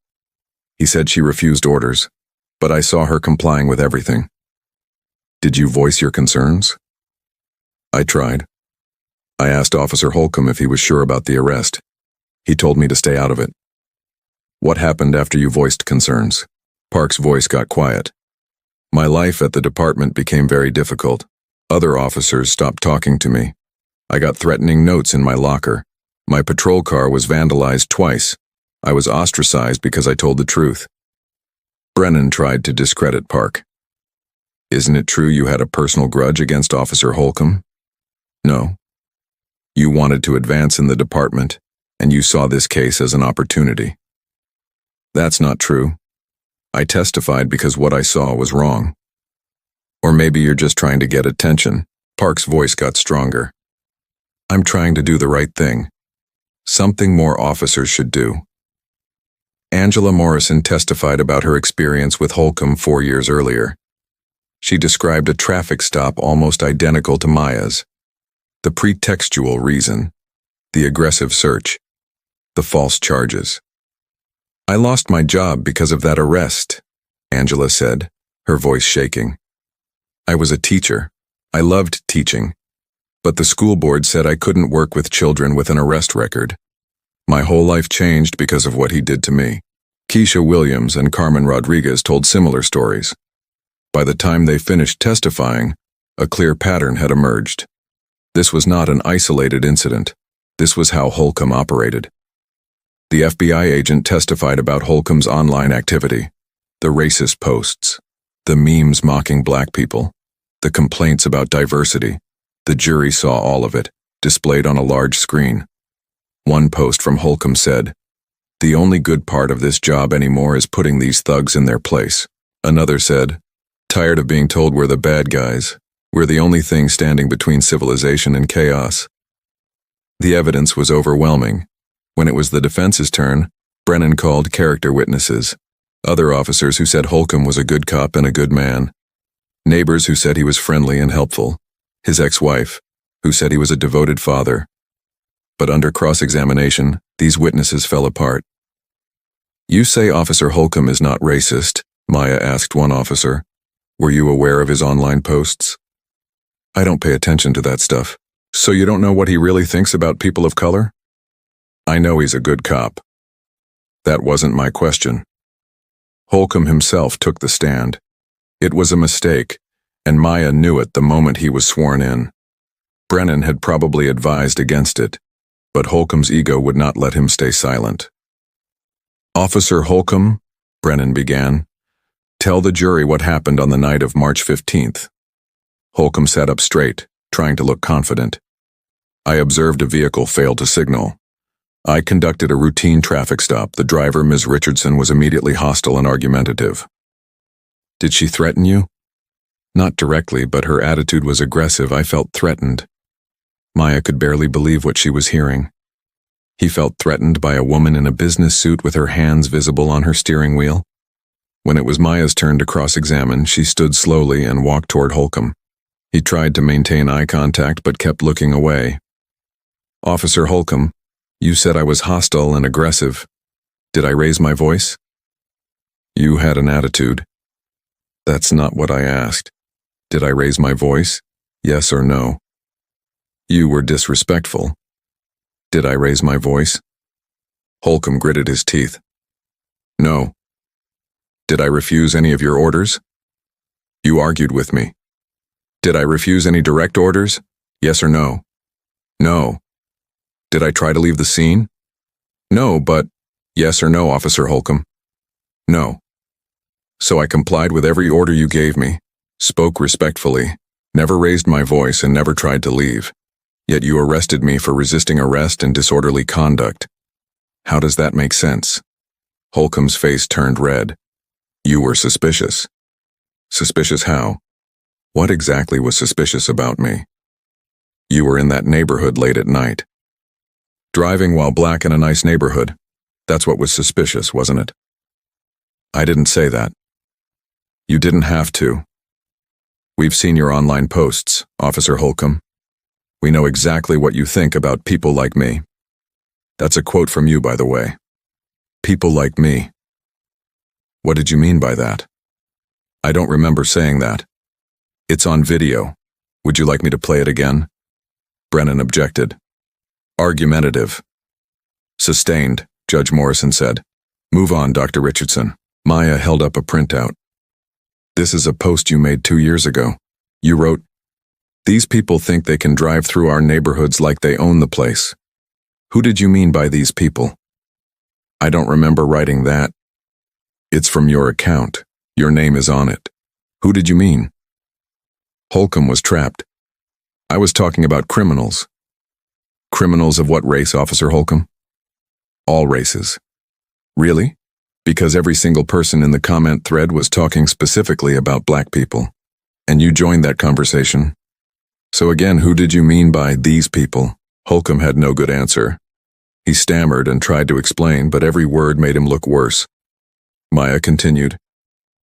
He said she refused orders, but I saw her complying with everything." "Did you voice your concerns?" "I tried. I asked Officer Holcomb if he was sure about the arrest. He told me to stay out of it." "What happened after you voiced concerns?" Park's voice got quiet. "My life at the department became very difficult. Other officers stopped talking to me. I got threatening notes in my locker. My patrol car was vandalized twice. I was ostracized because I told the truth." Brennan tried to discredit Park. "Isn't it true you had a personal grudge against Officer Holcomb?" "No. You wanted to advance in the department, and you saw this case as an opportunity." "That's not true. I testified because what I saw was wrong." "Or maybe you're just trying to get attention." Park's voice got stronger. "I'm trying to do the right thing. Something more officers should do." Angela Morrison testified about her experience with Holcomb 4 years earlier. She described a traffic stop almost identical to Maya's. The pretextual reason, the aggressive search, the false charges. "I lost my job because of that arrest," Angela said, her voice shaking. "I was a teacher. I loved teaching. But the school board said I couldn't work with children with an arrest record. My whole life changed because of what he did to me." Keisha Williams and Carmen Rodriguez told similar stories. By the time they finished testifying, a clear pattern had emerged. This was not an isolated incident. This was how Holcomb operated. The FBI agent testified about Holcomb's online activity, the racist posts, the memes mocking black people, the complaints about diversity. The jury saw all of it, displayed on a large screen. One post from Holcomb said, "The only good part of this job anymore is putting these thugs in their place." Another said, "Tired of being told we're the bad guys. We're the only thing standing between civilization and chaos." The evidence was overwhelming. When it was the defense's turn, Brennan called character witnesses, other officers who said Holcomb was a good cop and a good man, neighbors who said he was friendly and helpful, his ex-wife, who said he was a devoted father. But under cross-examination, these witnesses fell apart. "You say Officer Holcomb is not racist," Maya asked one officer. "Were you aware of his online posts?" "I don't pay attention to that stuff." "So you don't know what he really thinks about people of color?" "I know he's a good cop." That wasn't my question. Holcomb himself took the stand. It was a mistake, and Maya knew it the moment he was sworn in. Brennan had probably advised against it, but Holcomb's ego would not let him stay silent. "Officer Holcomb," Brennan began, "tell the jury what happened on the night of March 15th. Holcomb sat up straight, trying to look confident. "I observed a vehicle fail to signal. I conducted a routine traffic stop. The driver, Ms. Richardson, was immediately hostile and argumentative." "Did she threaten you?" "Not directly, but her attitude was aggressive. I felt threatened." Maya could barely believe what she was hearing. He felt threatened by a woman in a business suit with her hands visible on her steering wheel. When it was Maya's turn to cross-examine, she stood slowly and walked toward Holcomb. He tried to maintain eye contact but kept looking away. "Officer Holcomb, you said I was hostile and aggressive. Did I raise my voice?" "You had an attitude." "That's not what I asked. Did I raise my voice? Yes or no?" "You were disrespectful." "Did I raise my voice?" Holcomb gritted his teeth. "No." "Did I refuse any of your orders?" "You argued with me." "Did I refuse any direct orders? Yes or no?" "No." "Did I try to leave the scene?" "No, but..." "Yes or no, Officer Holcomb?" "No." "So I complied with every order you gave me, spoke respectfully, never raised my voice and never tried to leave. Yet you arrested me for resisting arrest and disorderly conduct. How does that make sense?" Holcomb's face turned red. "You were suspicious." "Suspicious how? What exactly was suspicious about me?" "You were in that neighborhood late at night. Driving while black in a nice neighborhood. That's what was suspicious, wasn't it?" "I didn't say that." "You didn't have to. We've seen your online posts, Officer Holcomb. We know exactly what you think about people like me." That's a quote from you, by the way. "People like me." What did you mean by that? I don't remember saying that. It's on video. Would you like me to play it again? Brennan objected. Argumentative. Sustained, Judge Morrison said. "Move on, Dr. Richardson." Maya held up a printout. "This is a post you made 2 years ago. You wrote, 'These people think they can drive through our neighborhoods like they own the place.' Who did you mean by these people?" "I don't remember writing that." "It's from your account. Your name is on it. Who did you mean?" Holcomb was trapped. "I was talking about criminals." "Criminals of what race, Officer Holcomb?" "All races." "Really? Because every single person in the comment thread was talking specifically about black people. And you joined that conversation. So again, who did you mean by these people?" Holcomb had no good answer. He stammered and tried to explain, but every word made him look worse. Maya continued.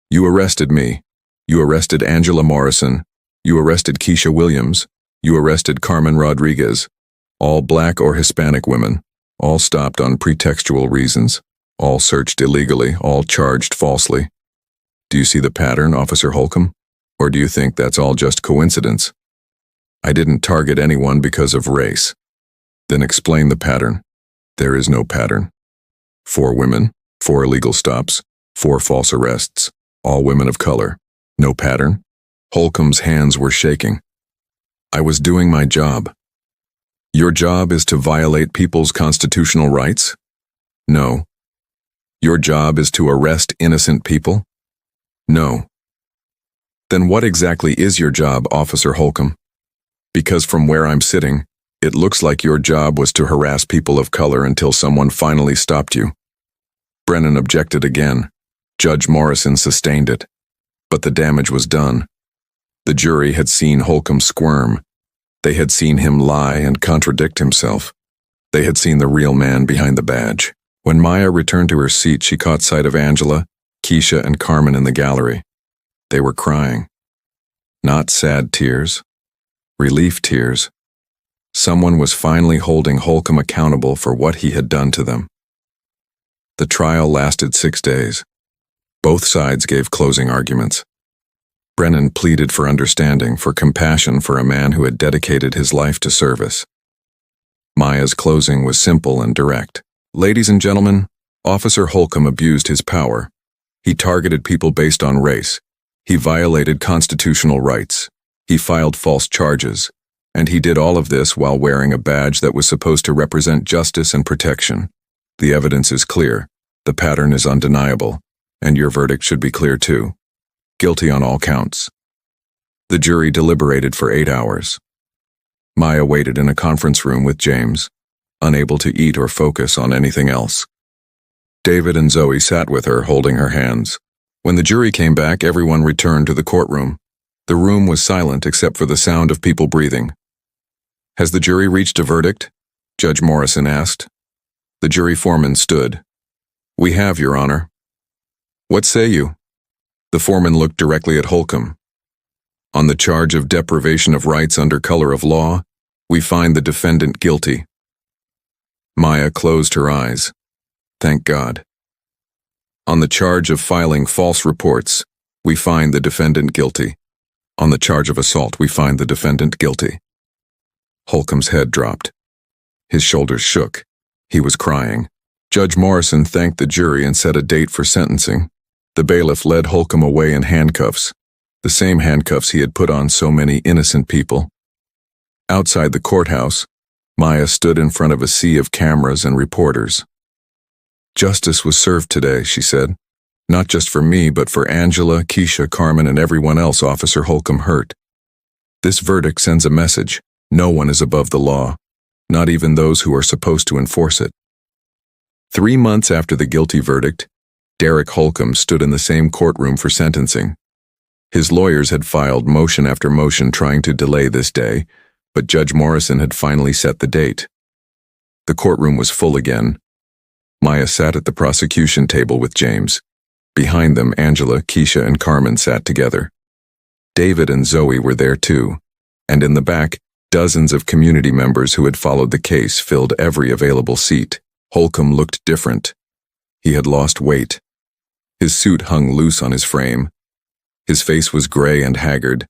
"You arrested me. You arrested Angela Morrison. You arrested Keisha Williams. You arrested Carmen Rodriguez. All black or Hispanic women. All stopped on pretextual reasons. All searched illegally. All charged falsely. Do you see the pattern, Officer Holcomb? Or do you think that's all just coincidence? I didn't target anyone because of race." "Then explain the pattern." "There is no pattern. 4 women, 4 illegal stops, 4 false arrests, all women of color. No pattern?" Holcomb's hands were shaking. "I was doing my job." Your job is to violate people's constitutional rights? No. Your job is to arrest innocent people? No. Then what exactly is your job, Officer Holcomb? Because from where I'm sitting, it looks like your job was to harass people of color until someone finally stopped you. Brennan objected again. Judge Morrison sustained it. But the damage was done. The jury had seen Holcomb squirm. They had seen him lie and contradict himself. They had seen the real man behind the badge. When Maya returned to her seat, she caught sight of Angela, Keisha, and Carmen in the gallery. They were crying. Not sad tears. Relief tears. Someone was finally holding Holcomb accountable for what he had done to them. The trial lasted 6 days. Both sides gave closing arguments. Brennan pleaded for understanding, for compassion for a man who had dedicated his life to service. Maya's closing was simple and direct. Ladies and gentlemen, Officer Holcomb abused his power. He targeted people based on race. He violated constitutional rights. He filed false charges. And he did all of this while wearing a badge that was supposed to represent justice and protection. The evidence is clear. The pattern is undeniable. And your verdict should be clear too. Guilty on all counts. The jury deliberated for 8 hours. Maya waited in a conference room with James, unable to eat or focus on anything else. David and Zoe sat with her, holding her hands. When the jury came back, everyone returned to the courtroom. The room was silent except for the sound of people breathing. Has the jury reached a verdict? Judge Morrison asked. The jury foreman stood. We have, Your Honor. What say you? The foreman looked directly at Holcomb. On the charge of deprivation of rights under color of law, we find the defendant guilty. Maya closed her eyes. Thank God. On the charge of filing false reports, we find the defendant guilty. On the charge of assault, we find the defendant guilty. Holcomb's head dropped. His shoulders shook. He was crying. Judge Morrison thanked the jury and set a date for sentencing. The bailiff led Holcomb away in handcuffs, the same handcuffs he had put on so many innocent people. Outside the courthouse, Maya stood in front of a sea of cameras and reporters. Justice was served today, she said. Not just for me, but for Angela, Keisha, Carmen, and everyone else Officer Holcomb hurt. This verdict sends a message. No one is above the law, not even those who are supposed to enforce it. 3 months after the guilty verdict, Derek Holcomb stood in the same courtroom for sentencing. His lawyers had filed motion after motion trying to delay this day, but Judge Morrison had finally set the date. The courtroom was full again. Maya sat at the prosecution table with James. Behind them, Angela, Keisha, and Carmen sat together. David and Zoe were there too, and in the back, dozens of community members who had followed the case filled every available seat. Holcomb looked different. He had lost weight. His suit hung loose on his frame. His face was gray and haggard.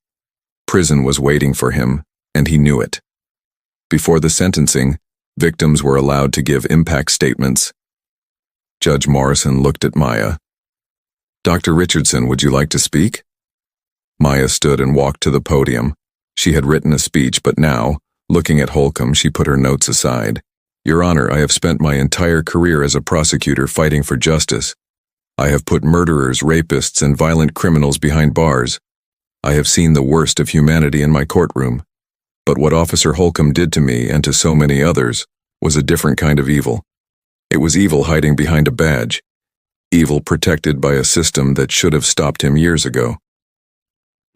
Prison was waiting for him, and he knew it. Before the sentencing, victims were allowed to give impact statements. Judge Morrison looked at Maya. Dr. Richardson, would you like to speak? Maya stood and walked to the podium. She had written a speech, but now, looking at Holcomb, she put her notes aside. Your Honor, I have spent my entire career as a prosecutor fighting for justice. I have put murderers, rapists, and violent criminals behind bars. I have seen the worst of humanity in my courtroom. But what Officer Holcomb did to me and to so many others was a different kind of evil. It was evil hiding behind a badge. Evil protected by a system that should have stopped him years ago.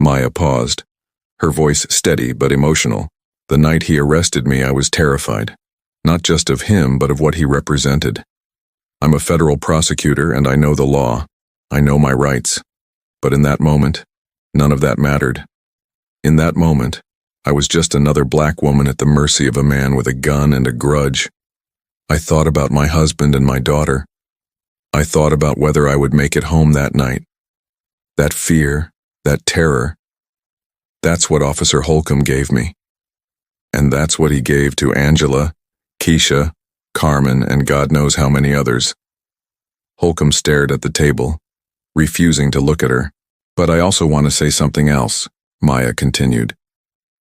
Maya paused, her voice steady but emotional. The night he arrested me, I was terrified. Not just of him, but of what he represented. I'm a federal prosecutor and I know the law. I know my rights. But in that moment, none of that mattered. In that moment, I was just another black woman at the mercy of a man with a gun and a grudge. I thought about my husband and my daughter. I thought about whether I would make it home that night. That fear, that terror, that's what Officer Holcomb gave me. And that's what he gave to Angela, Keisha, Carmen, and God knows how many others. Holcomb stared at the table, refusing to look at her. But I also want to say something else, Maya continued.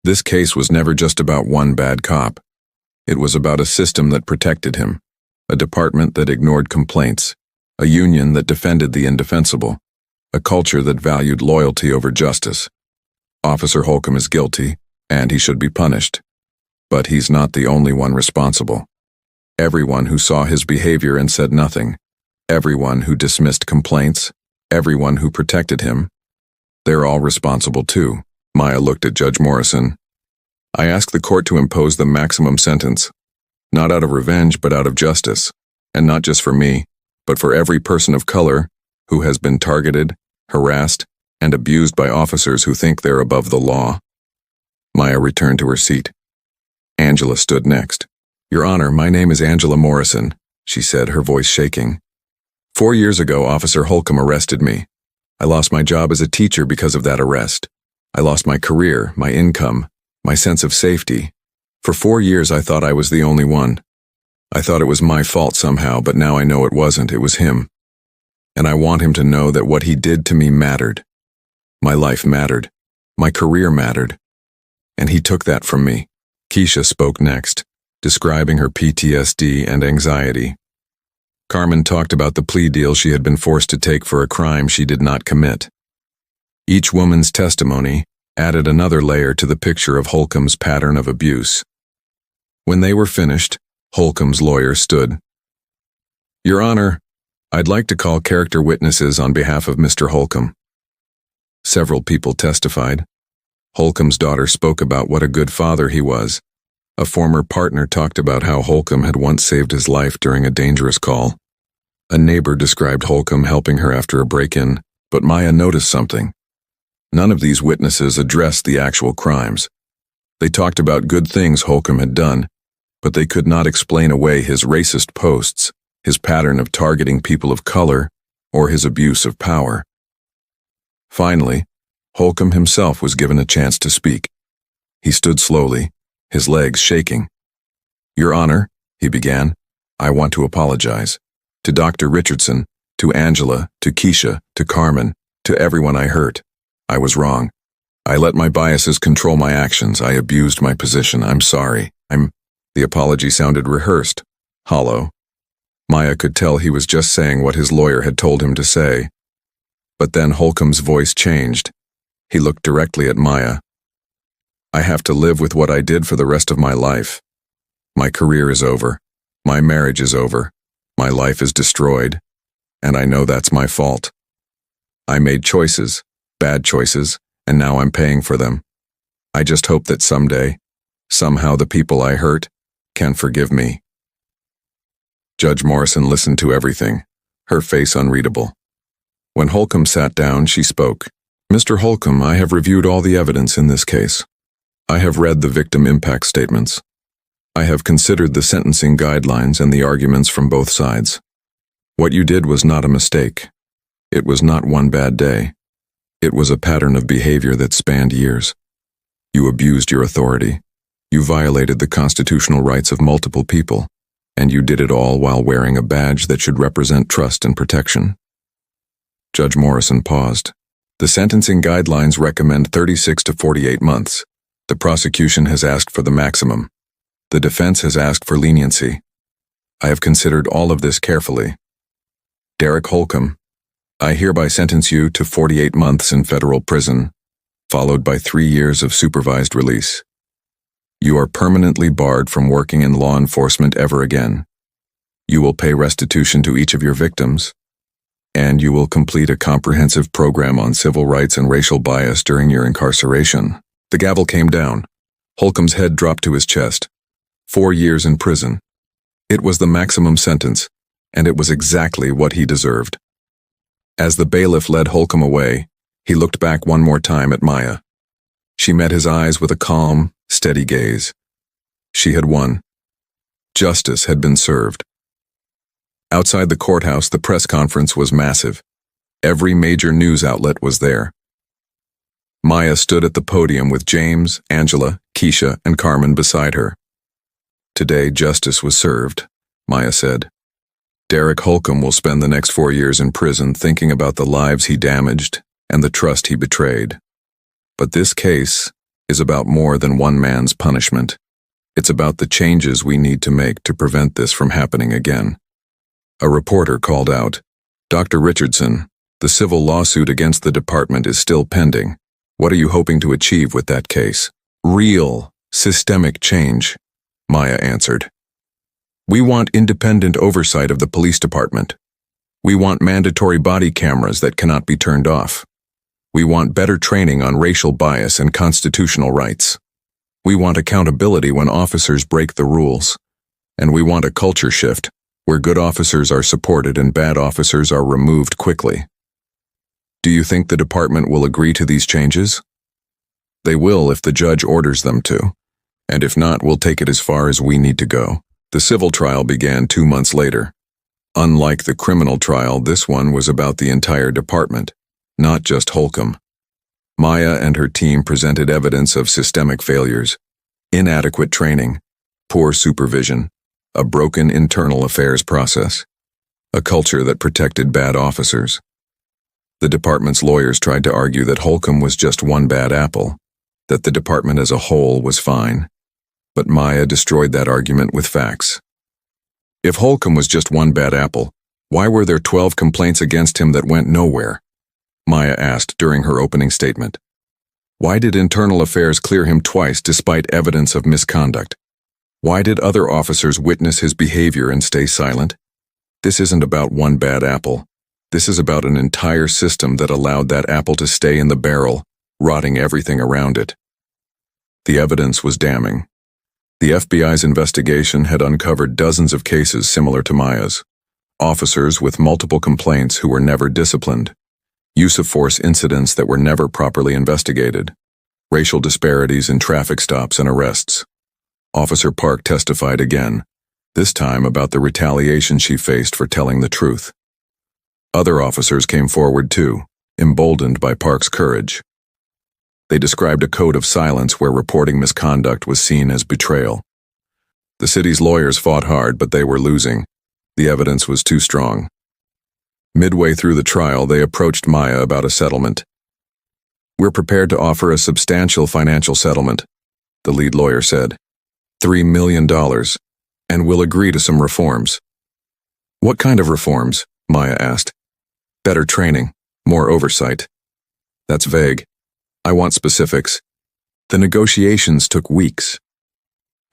This case was never just about one bad cop. It was about a system that protected him, a department that ignored complaints, a union that defended the indefensible, a culture that valued loyalty over justice. Officer Holcomb is guilty, and he should be punished. But he's not the only one responsible. Everyone who saw his behavior and said nothing, everyone who dismissed complaints, everyone who protected him, they're all responsible too. Maya looked at Judge Morrison. I ask the court to impose the maximum sentence, not out of revenge but out of justice, and not just for me, but for every person of color who has been targeted, harassed, and abused by officers who think they're above the law. Maya returned to her seat. Angela stood next. Your Honor, my name is Angela Morrison, she said, her voice shaking. 4 years ago, Officer Holcomb arrested me. I lost my job as a teacher because of that arrest. I lost my career, my income, my sense of safety. For 4 years, I thought I was the only one. I thought it was my fault somehow, but now I know it wasn't. It was him. And I want him to know that what he did to me mattered. My life mattered. My career mattered. And he took that from me. Keisha spoke next, describing her PTSD and anxiety. Carmen talked about the plea deal she had been forced to take for a crime she did not commit. Each woman's testimony added another layer to the picture of Holcomb's pattern of abuse. When they were finished, Holcomb's lawyer stood. Your Honor, I'd like to call character witnesses on behalf of Mr. Holcomb. Several people testified. Holcomb's daughter spoke about what a good father he was. A former partner talked about how Holcomb had once saved his life during a dangerous call. A neighbor described Holcomb helping her after a break-in, but Maya noticed something. None of these witnesses addressed the actual crimes. They talked about good things Holcomb had done, but they could not explain away his racist posts, his pattern of targeting people of color, or his abuse of power. Finally, Holcomb himself was given a chance to speak. He stood slowly, his legs shaking. Your Honor, he began, I want to apologize. To Dr. Richardson, to Angela, to Keisha, to Carmen, to everyone I hurt. I was wrong. I let my biases control my actions. I abused my position. I'm sorry. The apology sounded rehearsed, hollow. Maya could tell he was just saying what his lawyer had told him to say. But then Holcomb's voice changed. He looked directly at Maya. I have to live with what I did for the rest of my life. My career is over. My marriage is over. My life is destroyed. And I know that's my fault. I made choices, bad choices, and now I'm paying for them. I just hope that someday, somehow the people I hurt can forgive me. Judge Morrison listened to everything, her face unreadable. When Holcomb sat down, she spoke. Mr. Holcomb, I have reviewed all the evidence in this case. I have read the victim impact statements. I have considered the sentencing guidelines and the arguments from both sides. What you did was not a mistake. It was not one bad day. It was a pattern of behavior that spanned years. You abused your authority. You violated the constitutional rights of multiple people, and you did it all while wearing a badge that should represent trust and protection. Judge Morrison paused. The sentencing guidelines recommend 36 to 48 months. The prosecution has asked for the maximum. The defense has asked for leniency. I have considered all of this carefully. Derek Holcomb, I hereby sentence you to 48 months in federal prison, followed by 3 years of supervised release. You are permanently barred from working in law enforcement ever again. You will pay restitution to each of your victims, and you will complete a comprehensive program on civil rights and racial bias during your incarceration. The gavel came down. Holcomb's head dropped to his chest. 4 years in prison. It was the maximum sentence, and it was exactly what he deserved. As the bailiff led Holcomb away, he looked back one more time at Maya. She met his eyes with a calm, steady gaze. She had won. Justice had been served. Outside the courthouse, the press conference was massive. Every major news outlet was there. Maya stood at the podium with James, Angela, Keisha, and Carmen beside her. Today, justice was served, Maya said. Derek Holcomb will spend the next 4 years in prison thinking about the lives he damaged and the trust he betrayed. But this case is about more than one man's punishment. It's about the changes we need to make to prevent this from happening again. A reporter called out, "Dr. Richardson, the civil lawsuit against the department is still pending. What are you hoping to achieve with that case?" "Real, systemic change," Maya answered. "We want independent oversight of the police department. We want mandatory body cameras that cannot be turned off. We want better training on racial bias and constitutional rights. We want accountability when officers break the rules. And we want a culture shift where good officers are supported and bad officers are removed quickly." "Do you think the department will agree to these changes?" "They will if the judge orders them to. And if not, we'll take it as far as we need to go." The civil trial began 2 months later. Unlike the criminal trial, this one was about the entire department, not just Holcomb. Maya and her team presented evidence of systemic failures, inadequate training, poor supervision, a broken internal affairs process, a culture that protected bad officers. The department's lawyers tried to argue that Holcomb was just one bad apple, that the department as a whole was fine. But Maya destroyed that argument with facts. If Holcomb was just one bad apple, why were there 12 complaints against him that went nowhere? Maya asked during her opening statement. Why did internal affairs clear him twice despite evidence of misconduct? Why did other officers witness his behavior and stay silent? This isn't about one bad apple. This is about an entire system that allowed that apple to stay in the barrel, rotting everything around it. The evidence was damning. The FBI's investigation had uncovered dozens of cases similar to Maya's. Officers with multiple complaints who were never disciplined. Use of force incidents that were never properly investigated. Racial disparities in traffic stops and arrests. Officer Park testified again, this time about the retaliation she faced for telling the truth. Other officers came forward too, emboldened by Park's courage. They described a code of silence where reporting misconduct was seen as betrayal. The city's lawyers fought hard, but they were losing. The evidence was too strong. Midway through the trial, they approached Maya about a settlement. "We're prepared to offer a substantial financial settlement," the lead lawyer said. $3 million, and we'll agree to some reforms." "What kind of reforms?" Maya asked. "Better training, more oversight." "That's vague. I want specifics." The negotiations took weeks.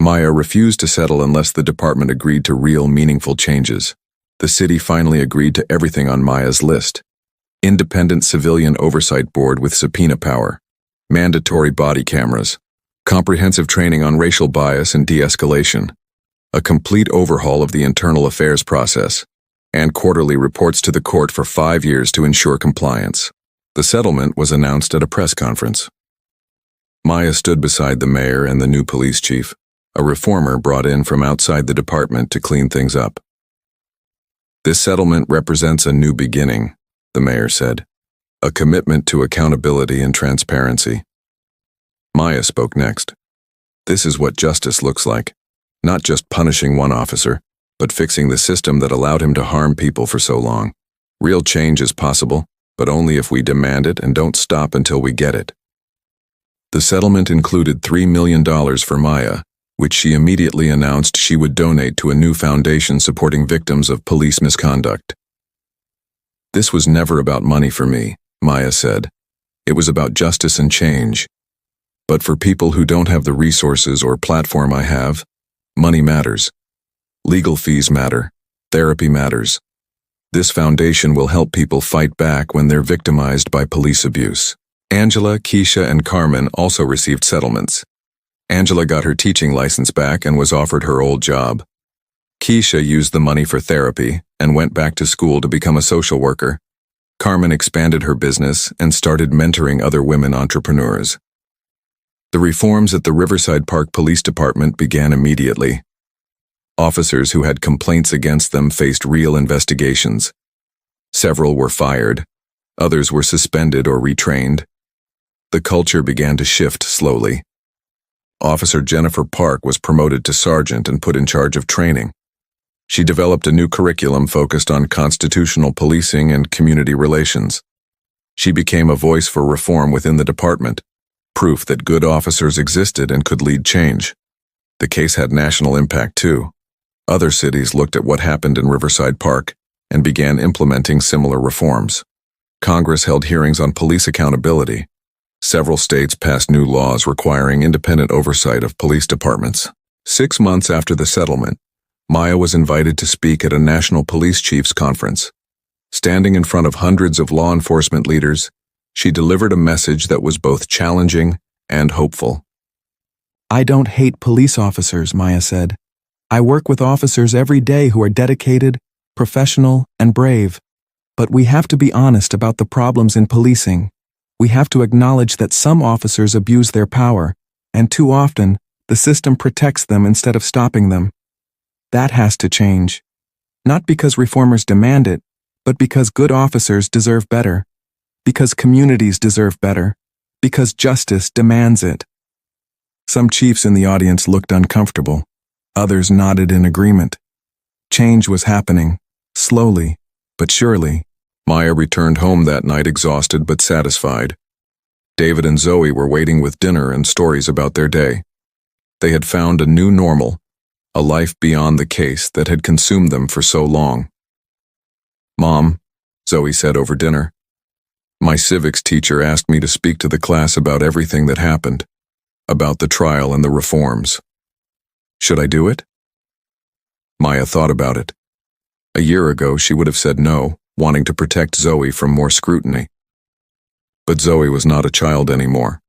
Maya refused to settle unless the department agreed to real, meaningful changes. The city finally agreed to everything on Maya's list. Independent civilian oversight board with subpoena power, mandatory body cameras, comprehensive training on racial bias and de-escalation, a complete overhaul of the internal affairs process, and quarterly reports to the court for 5 years to ensure compliance. The settlement was announced at a press conference. Maya stood beside the mayor and the new police chief, a reformer brought in from outside the department to clean things up. "This settlement represents a new beginning," the mayor said, "a commitment to accountability and transparency." Maya spoke next. "This is what justice looks like, not just punishing one officer, but fixing the system that allowed him to harm people for so long. Real change is possible, but only if we demand it and don't stop until we get it." The settlement included $3 million for Maya, which she immediately announced she would donate to a new foundation supporting victims of police misconduct. "This was never about money for me," Maya said. "It was about justice and change. But for people who don't have the resources or platform I have, money matters. Legal fees matter. Therapy matters. This foundation will help people fight back when they're victimized by police abuse." Angela, Keisha, and Carmen also received settlements. Angela got her teaching license back and was offered her old job. Keisha used the money for therapy and went back to school to become a social worker. Carmen expanded her business and started mentoring other women entrepreneurs. The reforms at the Riverside Park Police Department began immediately. Officers who had complaints against them faced real investigations. Several were fired. Others were suspended or retrained. The culture began to shift slowly. Officer Jennifer Park was promoted to sergeant and put in charge of training. She developed a new curriculum focused on constitutional policing and community relations. She became a voice for reform within the department, proof that good officers existed and could lead change. The case had national impact too. Other cities looked at what happened in Riverside Park and began implementing similar reforms. Congress held hearings on police accountability. Several states passed new laws requiring independent oversight of police departments. 6 months after the settlement, Maya was invited to speak at a national police chiefs conference. Standing in front of hundreds of law enforcement leaders, she delivered a message that was both challenging and hopeful. "I don't hate police officers," Maya said. "I work with officers every day who are dedicated, professional, and brave. But we have to be honest about the problems in policing. We have to acknowledge that some officers abuse their power, and too often, the system protects them instead of stopping them. That has to change. Not because reformers demand it, but because good officers deserve better. Because communities deserve better. Because justice demands it." Some chiefs in the audience looked uncomfortable. Others nodded in agreement. Change was happening, slowly, but surely. Maya returned home that night exhausted but satisfied. David and Zoe were waiting with dinner and stories about their day. They had found a new normal, a life beyond the case that had consumed them for so long. "Mom," Zoe said over dinner, "my civics teacher asked me to speak to the class about everything that happened, about the trial and the reforms. Should I do it?" Maya thought about it. A year ago, she would have said no, wanting to protect Zoe from more scrutiny. But Zoe was not a child anymore.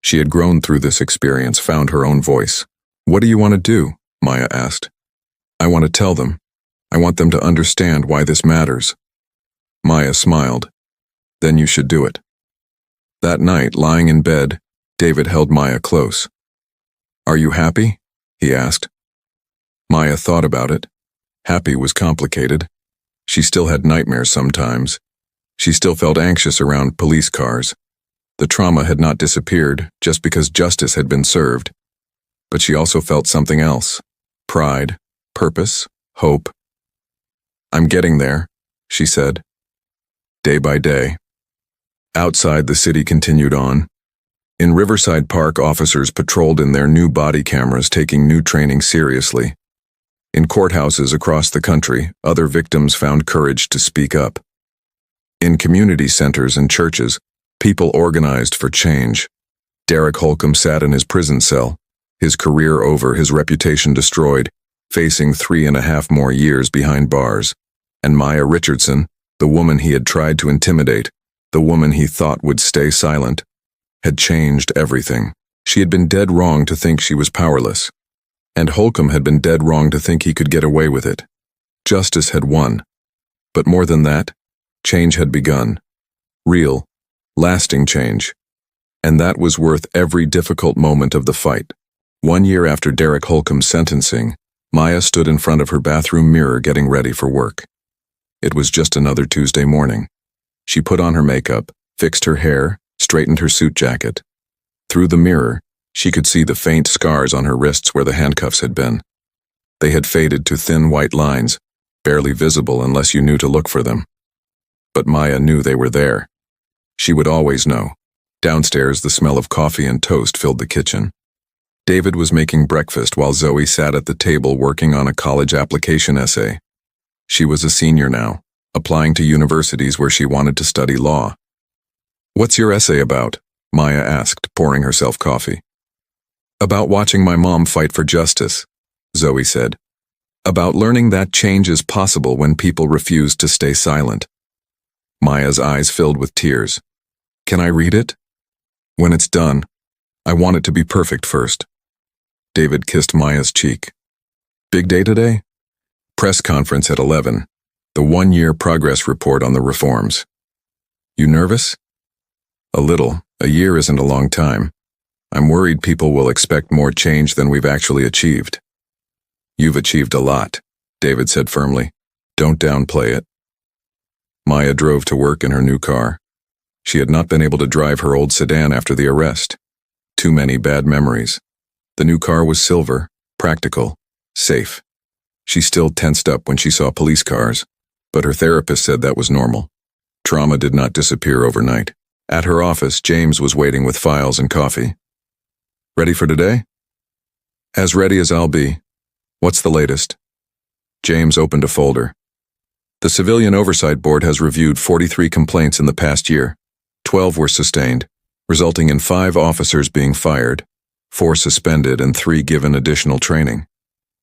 She had grown through this experience, found her own voice. "What do you want to do?" Maya asked. "I want to tell them. I want them to understand why this matters." Maya smiled. "Then you should do it." That night, lying in bed, David held Maya close. "Are you happy?" he asked. Maya thought about it. Happy was complicated. She still had nightmares sometimes. She still felt anxious around police cars. The trauma had not disappeared just because justice had been served. But she also felt something else: pride, purpose, hope. "I'm getting there," she said. Day by day. Outside, the city continued on. In Riverside Park, officers patrolled in their new body cameras, taking new training seriously. In courthouses across the country, other victims found courage to speak up. In community centers and churches, people organized for change. Derek Holcomb sat in his prison cell, his career over, his reputation destroyed, facing 3.5 more years behind bars. And Maya Richardson, the woman he had tried to intimidate, the woman he thought would stay silent, had changed everything. She had been dead wrong to think she was powerless. And Holcomb had been dead wrong to think he could get away with it. Justice had won. But more than that, change had begun. Real, lasting change. And that was worth every difficult moment of the fight. 1 year after Derek Holcomb's sentencing, Maya stood in front of her bathroom mirror getting ready for work. It was just another Tuesday morning. She put on her makeup, fixed her hair, straightened her suit jacket. Through the mirror, she could see the faint scars on her wrists where the handcuffs had been. They had faded to thin white lines, barely visible unless you knew to look for them. But Maya knew they were there. She would always know. Downstairs, the smell of coffee and toast filled the kitchen. David was making breakfast while Zoe sat at the table working on a college application essay. She was a senior now, applying to universities where she wanted to study law. "What's your essay about?" Maya asked, pouring herself coffee. "About watching my mom fight for justice," Zoe said. "About learning that change is possible when people refuse to stay silent." Maya's eyes filled with tears. "Can I read it?" "When it's done. I want it to be perfect first." David kissed Maya's cheek. "Big day today?" "Press conference at 11. The 1-year progress report on the reforms." "You nervous?" "A little. A year isn't a long time. I'm worried people will expect more change than we've actually achieved." "You've achieved a lot," David said firmly. "Don't downplay it." Maya drove to work in her new car. She had not been able to drive her old sedan after the arrest. Too many bad memories. The new car was silver, practical, safe. She still tensed up when she saw police cars, but her therapist said that was normal. Trauma did not disappear overnight. At her office, James was waiting with files and coffee. "Ready for today?" As ready as I'll be. What's the latest? James opened a folder. The Civilian Oversight Board has reviewed 43 complaints in the past year. 12 were sustained, resulting in 5 officers being fired, 4 suspended, and 3 given additional training.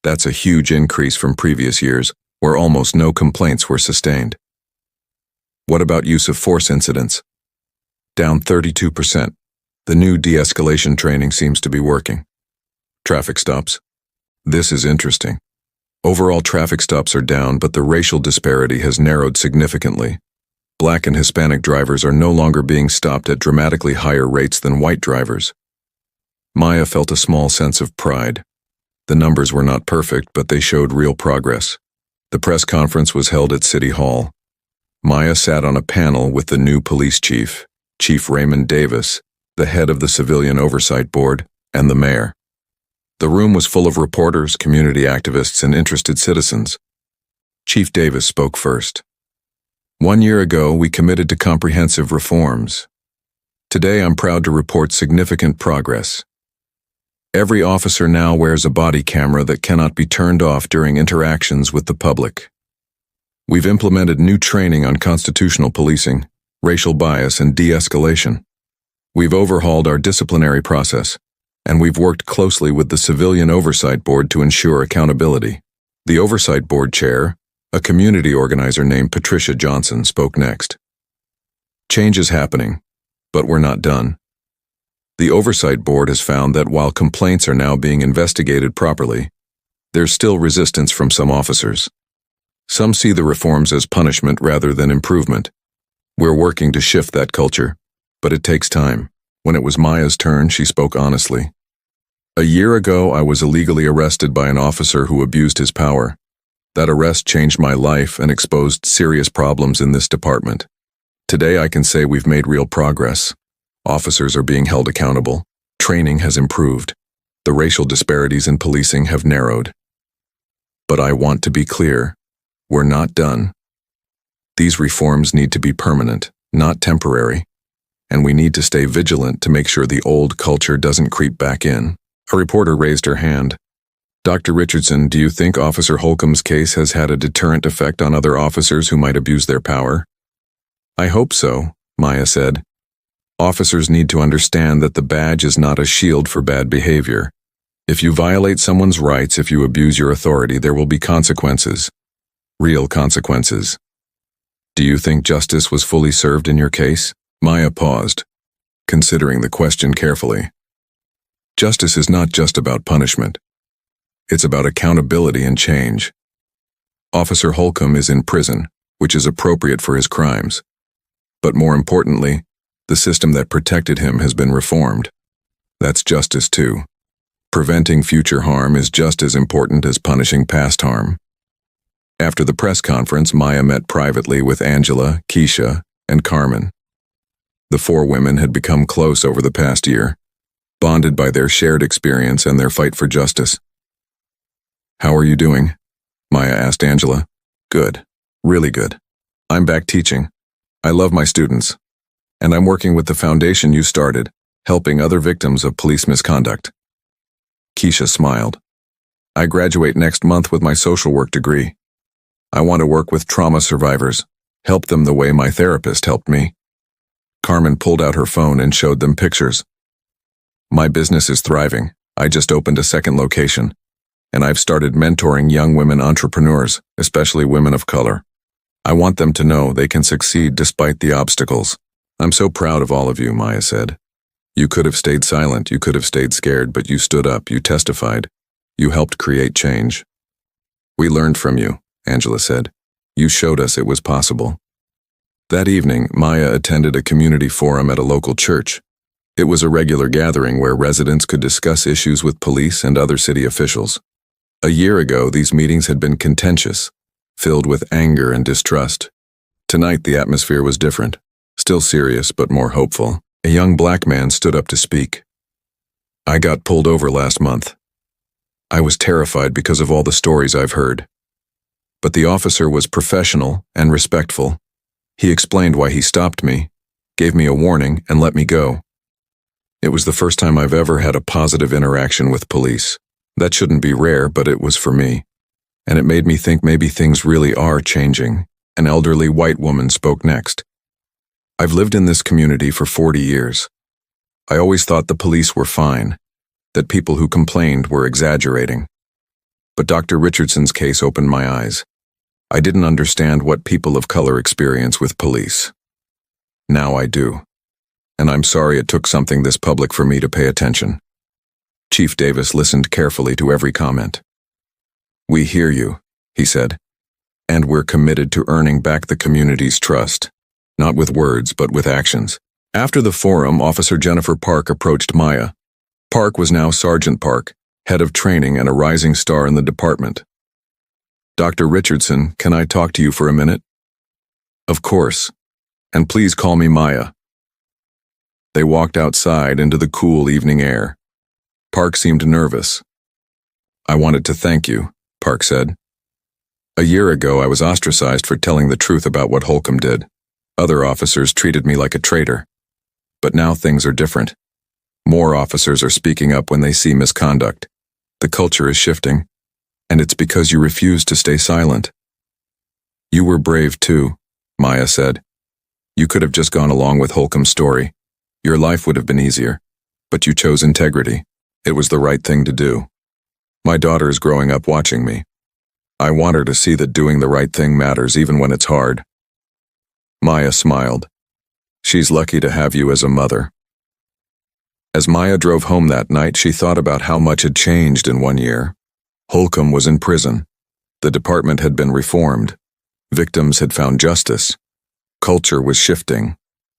That's a huge increase from previous years, where almost no complaints were sustained. What about use of force incidents? Down 32%. The new de-escalation training seems to be working. Traffic stops. This is interesting. Overall traffic stops are down, but the racial disparity has narrowed significantly. Black and Hispanic drivers are no longer being stopped at dramatically higher rates than white drivers. Maya felt a small sense of pride. The numbers were not perfect, but they showed real progress. The press conference was held at City Hall. Maya sat on a panel with the new police chief, Chief Raymond Davis, the head of the Civilian Oversight Board, and the mayor. The room was full of reporters, community activists, and interested citizens. Chief Davis spoke first. 1 year ago, we committed to comprehensive reforms. Today, I'm proud to report significant progress. Every officer now wears a body camera that cannot be turned off during interactions with the public. We've implemented new training on constitutional policing, racial bias, and de-escalation. We've overhauled our disciplinary process, and we've worked closely with the Civilian Oversight Board to ensure accountability. The Oversight Board chair, a community organizer named Patricia Johnson, spoke next. Change is happening, but we're not done. The Oversight Board has found that while complaints are now being investigated properly, there's still resistance from some officers. Some see the reforms as punishment rather than improvement. We're working to shift that culture, but it takes time. When it was Maya's turn, she spoke honestly. A year ago, I was illegally arrested by an officer who abused his power. That arrest changed my life and exposed serious problems in this department. Today, I can say we've made real progress. Officers are being held accountable. Training has improved. The racial disparities in policing have narrowed. But I want to be clear, we're not done. These reforms need to be permanent, not temporary, and we need to stay vigilant to make sure the old culture doesn't creep back in. A reporter raised her hand. Dr. Richardson, do you think Officer Holcomb's case has had a deterrent effect on other officers who might abuse their power? I hope so, Maya said. Officers need to understand that the badge is not a shield for bad behavior. If you violate someone's rights, if you abuse your authority, there will be consequences. Real consequences. Do you think justice was fully served in your case? Maya paused, considering the question carefully. Justice is not just about punishment. It's about accountability and change. Officer Holcomb is in prison, which is appropriate for his crimes. But more importantly, the system that protected him has been reformed. That's justice too. Preventing future harm is just as important as punishing past harm. After the press conference, Maya met privately with Angela, Keisha, and Carmen. The 4 women had become close over the past year, bonded by their shared experience and their fight for justice. How are you doing? Maya asked Angela. Good. Really good. I'm back teaching. I love my students. And I'm working with the foundation you started, helping other victims of police misconduct. Keisha smiled. I graduate next month with my social work degree. I want to work with trauma survivors, help them the way my therapist helped me. Carmen pulled out her phone and showed them pictures. My business is thriving. I just opened a second location, and I've started mentoring young women entrepreneurs, especially women of color. I want them to know they can succeed despite the obstacles. I'm so proud of all of you, Maya said. You could have stayed silent, you could have stayed scared, but you stood up, you testified. You helped create change. We learned from you, Angela said. You showed us it was possible. That evening, Maya attended a community forum at a local church. It was a regular gathering where residents could discuss issues with police and other city officials. A year ago, these meetings had been contentious, filled with anger and distrust. Tonight, the atmosphere was different, still serious but more hopeful. A young black man stood up to speak. I got pulled over last month. I was terrified because of all the stories I've heard. But the officer was professional and respectful. He explained why he stopped me, gave me a warning, and let me go. It was the first time I've ever had a positive interaction with police. That shouldn't be rare, but it was for me. And it made me think maybe things really are changing. An elderly white woman spoke next. I've lived in this community for 40 years. I always thought the police were fine, that people who complained were exaggerating. But Dr. Richardson's case opened my eyes. I didn't understand what people of color experience with police. Now I do. And I'm sorry it took something this public for me to pay attention. Chief Davis listened carefully to every comment. We hear you, he said, and we're committed to earning back the community's trust, not with words but with actions. After the forum, Officer Jennifer Park approached Maya. Park was now Sergeant Park, head of training and a rising star in the department. Dr. Richardson, can I talk to you for a minute? Of course. And please call me Maya. They walked outside into the cool evening air. Park seemed nervous. I wanted to thank you, Park said. A year ago, I was ostracized for telling the truth about what Holcomb did. Other officers treated me like a traitor. But now things are different. More officers are speaking up when they see misconduct. The culture is shifting, and it's because you refused to stay silent. You were brave too, Maya said. You could have just gone along with Holcomb's story. Your life would have been easier, but you chose integrity. It was the right thing to do. My daughter is growing up watching me. I want her to see that doing the right thing matters even when it's hard. Maya smiled. She's lucky to have you as a mother. As Maya drove home that night, she thought about how much had changed in 1 year. Holcomb was in prison. The department had been reformed. Victims had found justice. Culture was shifting.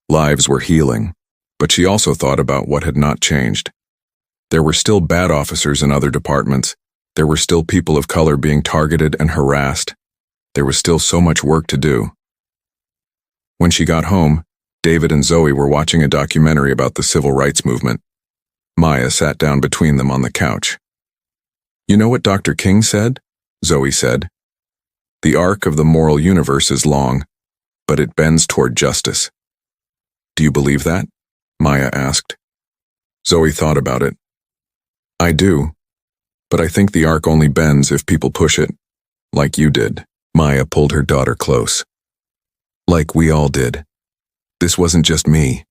Lives were healing. But she also thought about what had not changed. There were still bad officers in other departments. There were still people of color being targeted and harassed. There was still so much work to do. When she got home, David and Zoe were watching a documentary about the civil rights movement. Maya sat down between them on the couch. You know what Dr. King said? Zoe said. The arc of the moral universe is long, but it bends toward justice. Do you believe that? Maya asked. Zoe thought about it. I do, but I think the arc only bends if people push it, like you did. Maya pulled her daughter close. Like we all did. This wasn't just me.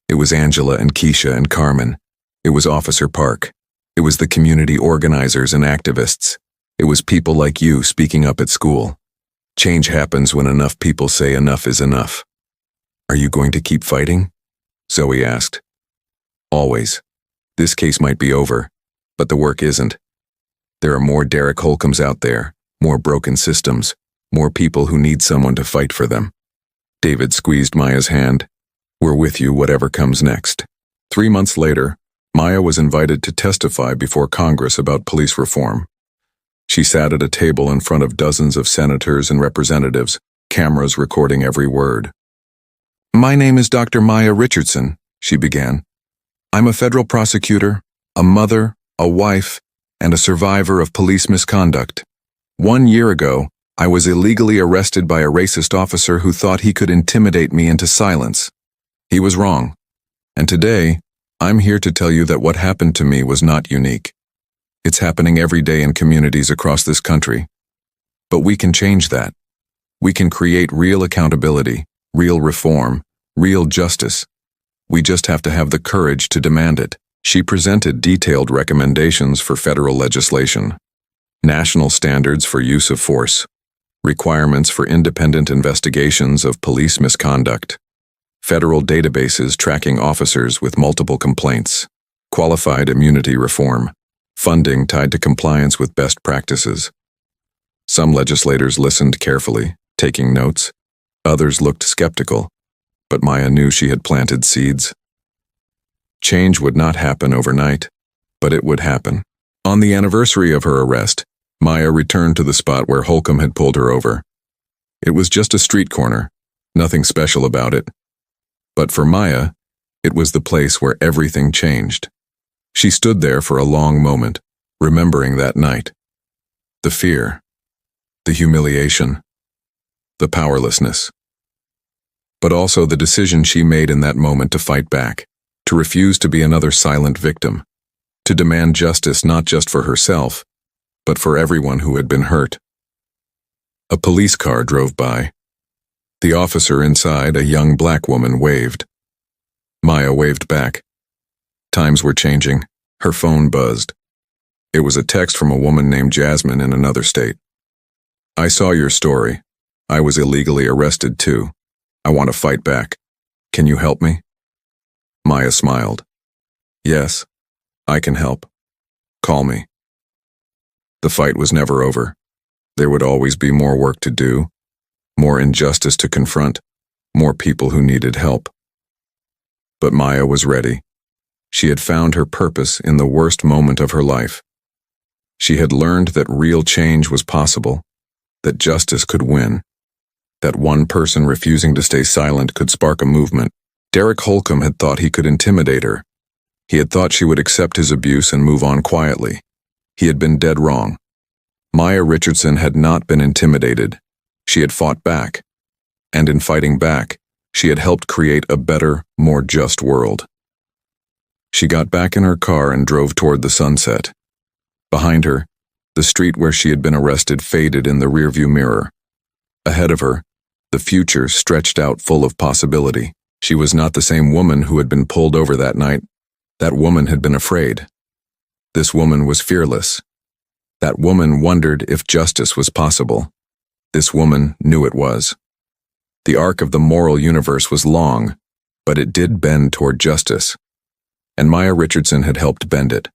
It was Angela and Keisha and Carmen. It was Officer Park. It was the community organizers and activists. It was people like you speaking up at school. Change happens when enough people say enough is enough. Are you going to keep fighting? Zoe asked. Always. This case might be over, but the work isn't. There are more Derek Holcombs out there, more broken systems, more people who need someone to fight for them. David squeezed Maya's hand. We're with you whatever comes next. 3 months later, Maya was invited to testify before Congress about police reform. She sat at a table in front of dozens of senators and representatives, cameras recording every word. My name is Dr. Maya Richardson, she began. I'm a federal prosecutor, a mother, a wife, and a survivor of police misconduct. 1 year ago, I was illegally arrested by a racist officer who thought he could intimidate me into silence. He was wrong. And today, I'm here to tell you that what happened to me was not unique. It's happening every day in communities across this country. But we can change that. We can create real accountability, real reform, real justice. We just have to have the courage to demand it. She presented detailed recommendations for federal legislation, national standards for use of force, requirements for independent investigations of police misconduct, federal databases tracking officers with multiple complaints, qualified immunity reform, funding tied to compliance with best practices. Some legislators listened carefully, taking notes. Others looked skeptical, but Maya knew she had planted seeds. Change would not happen overnight, but it would happen. On the anniversary of her arrest, Maya returned to the spot where Holcomb had pulled her over. It was just a street corner, nothing special about it. But for Maya, it was the place where everything changed. She stood there for a long moment, remembering that night. The fear, the humiliation, the powerlessness. But also the decision she made in that moment to fight back, to refuse to be another silent victim, to demand justice not just for herself, but for everyone who had been hurt. A police car drove by. The officer inside, a young black woman, waved. Maya waved back. Times were changing. Her phone buzzed. It was a text from a woman named Jasmine in another state. "I saw your story. I was illegally arrested too. I want to fight back. Can you help me?" Maya smiled. "Yes, I can help. Call me." The fight was never over. There would always be more work to do, more injustice to confront, more people who needed help. But Maya was ready. She had found her purpose in the worst moment of her life. She had learned that real change was possible, that justice could win, that one person refusing to stay silent could spark a movement. Derek Holcomb had thought he could intimidate her. He had thought she would accept his abuse and move on quietly. He had been dead wrong. Maya Richardson had not been intimidated. She had fought back. And in fighting back, she had helped create a better, more just world. She got back in her car and drove toward the sunset. Behind her, the street where she had been arrested faded in the rearview mirror. Ahead of her, the future stretched out full of possibility. She was not the same woman who had been pulled over that night. That woman had been afraid. This woman was fearless. That woman wondered if justice was possible. This woman knew it was. The arc of the moral universe was long, but it did bend toward justice. And Maya Richardson had helped bend it.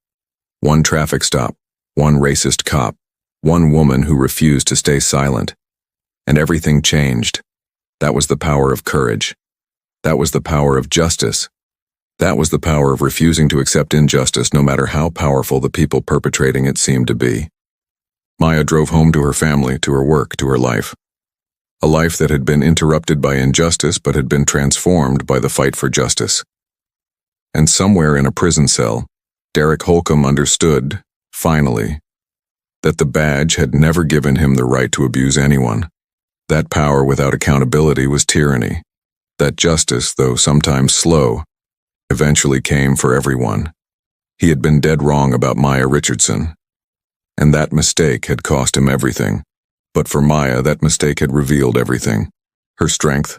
One traffic stop, one racist cop, one woman who refused to stay silent. And everything changed. That was the power of courage. That was the power of justice. That was the power of refusing to accept injustice no matter how powerful the people perpetrating it seemed to be. Maya drove home to her family, to her work, to her life. A life that had been interrupted by injustice but had been transformed by the fight for justice. And somewhere in a prison cell, Derek Holcomb understood, finally, that the badge had never given him the right to abuse anyone. That power without accountability was tyranny. That justice, though sometimes slow, eventually came for everyone. He had been dead wrong about Maya Richardson, and that mistake had cost him everything. But for Maya, that mistake had revealed everything. Her strength,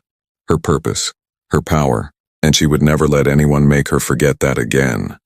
her purpose, her power, and she would never let anyone make her forget that again.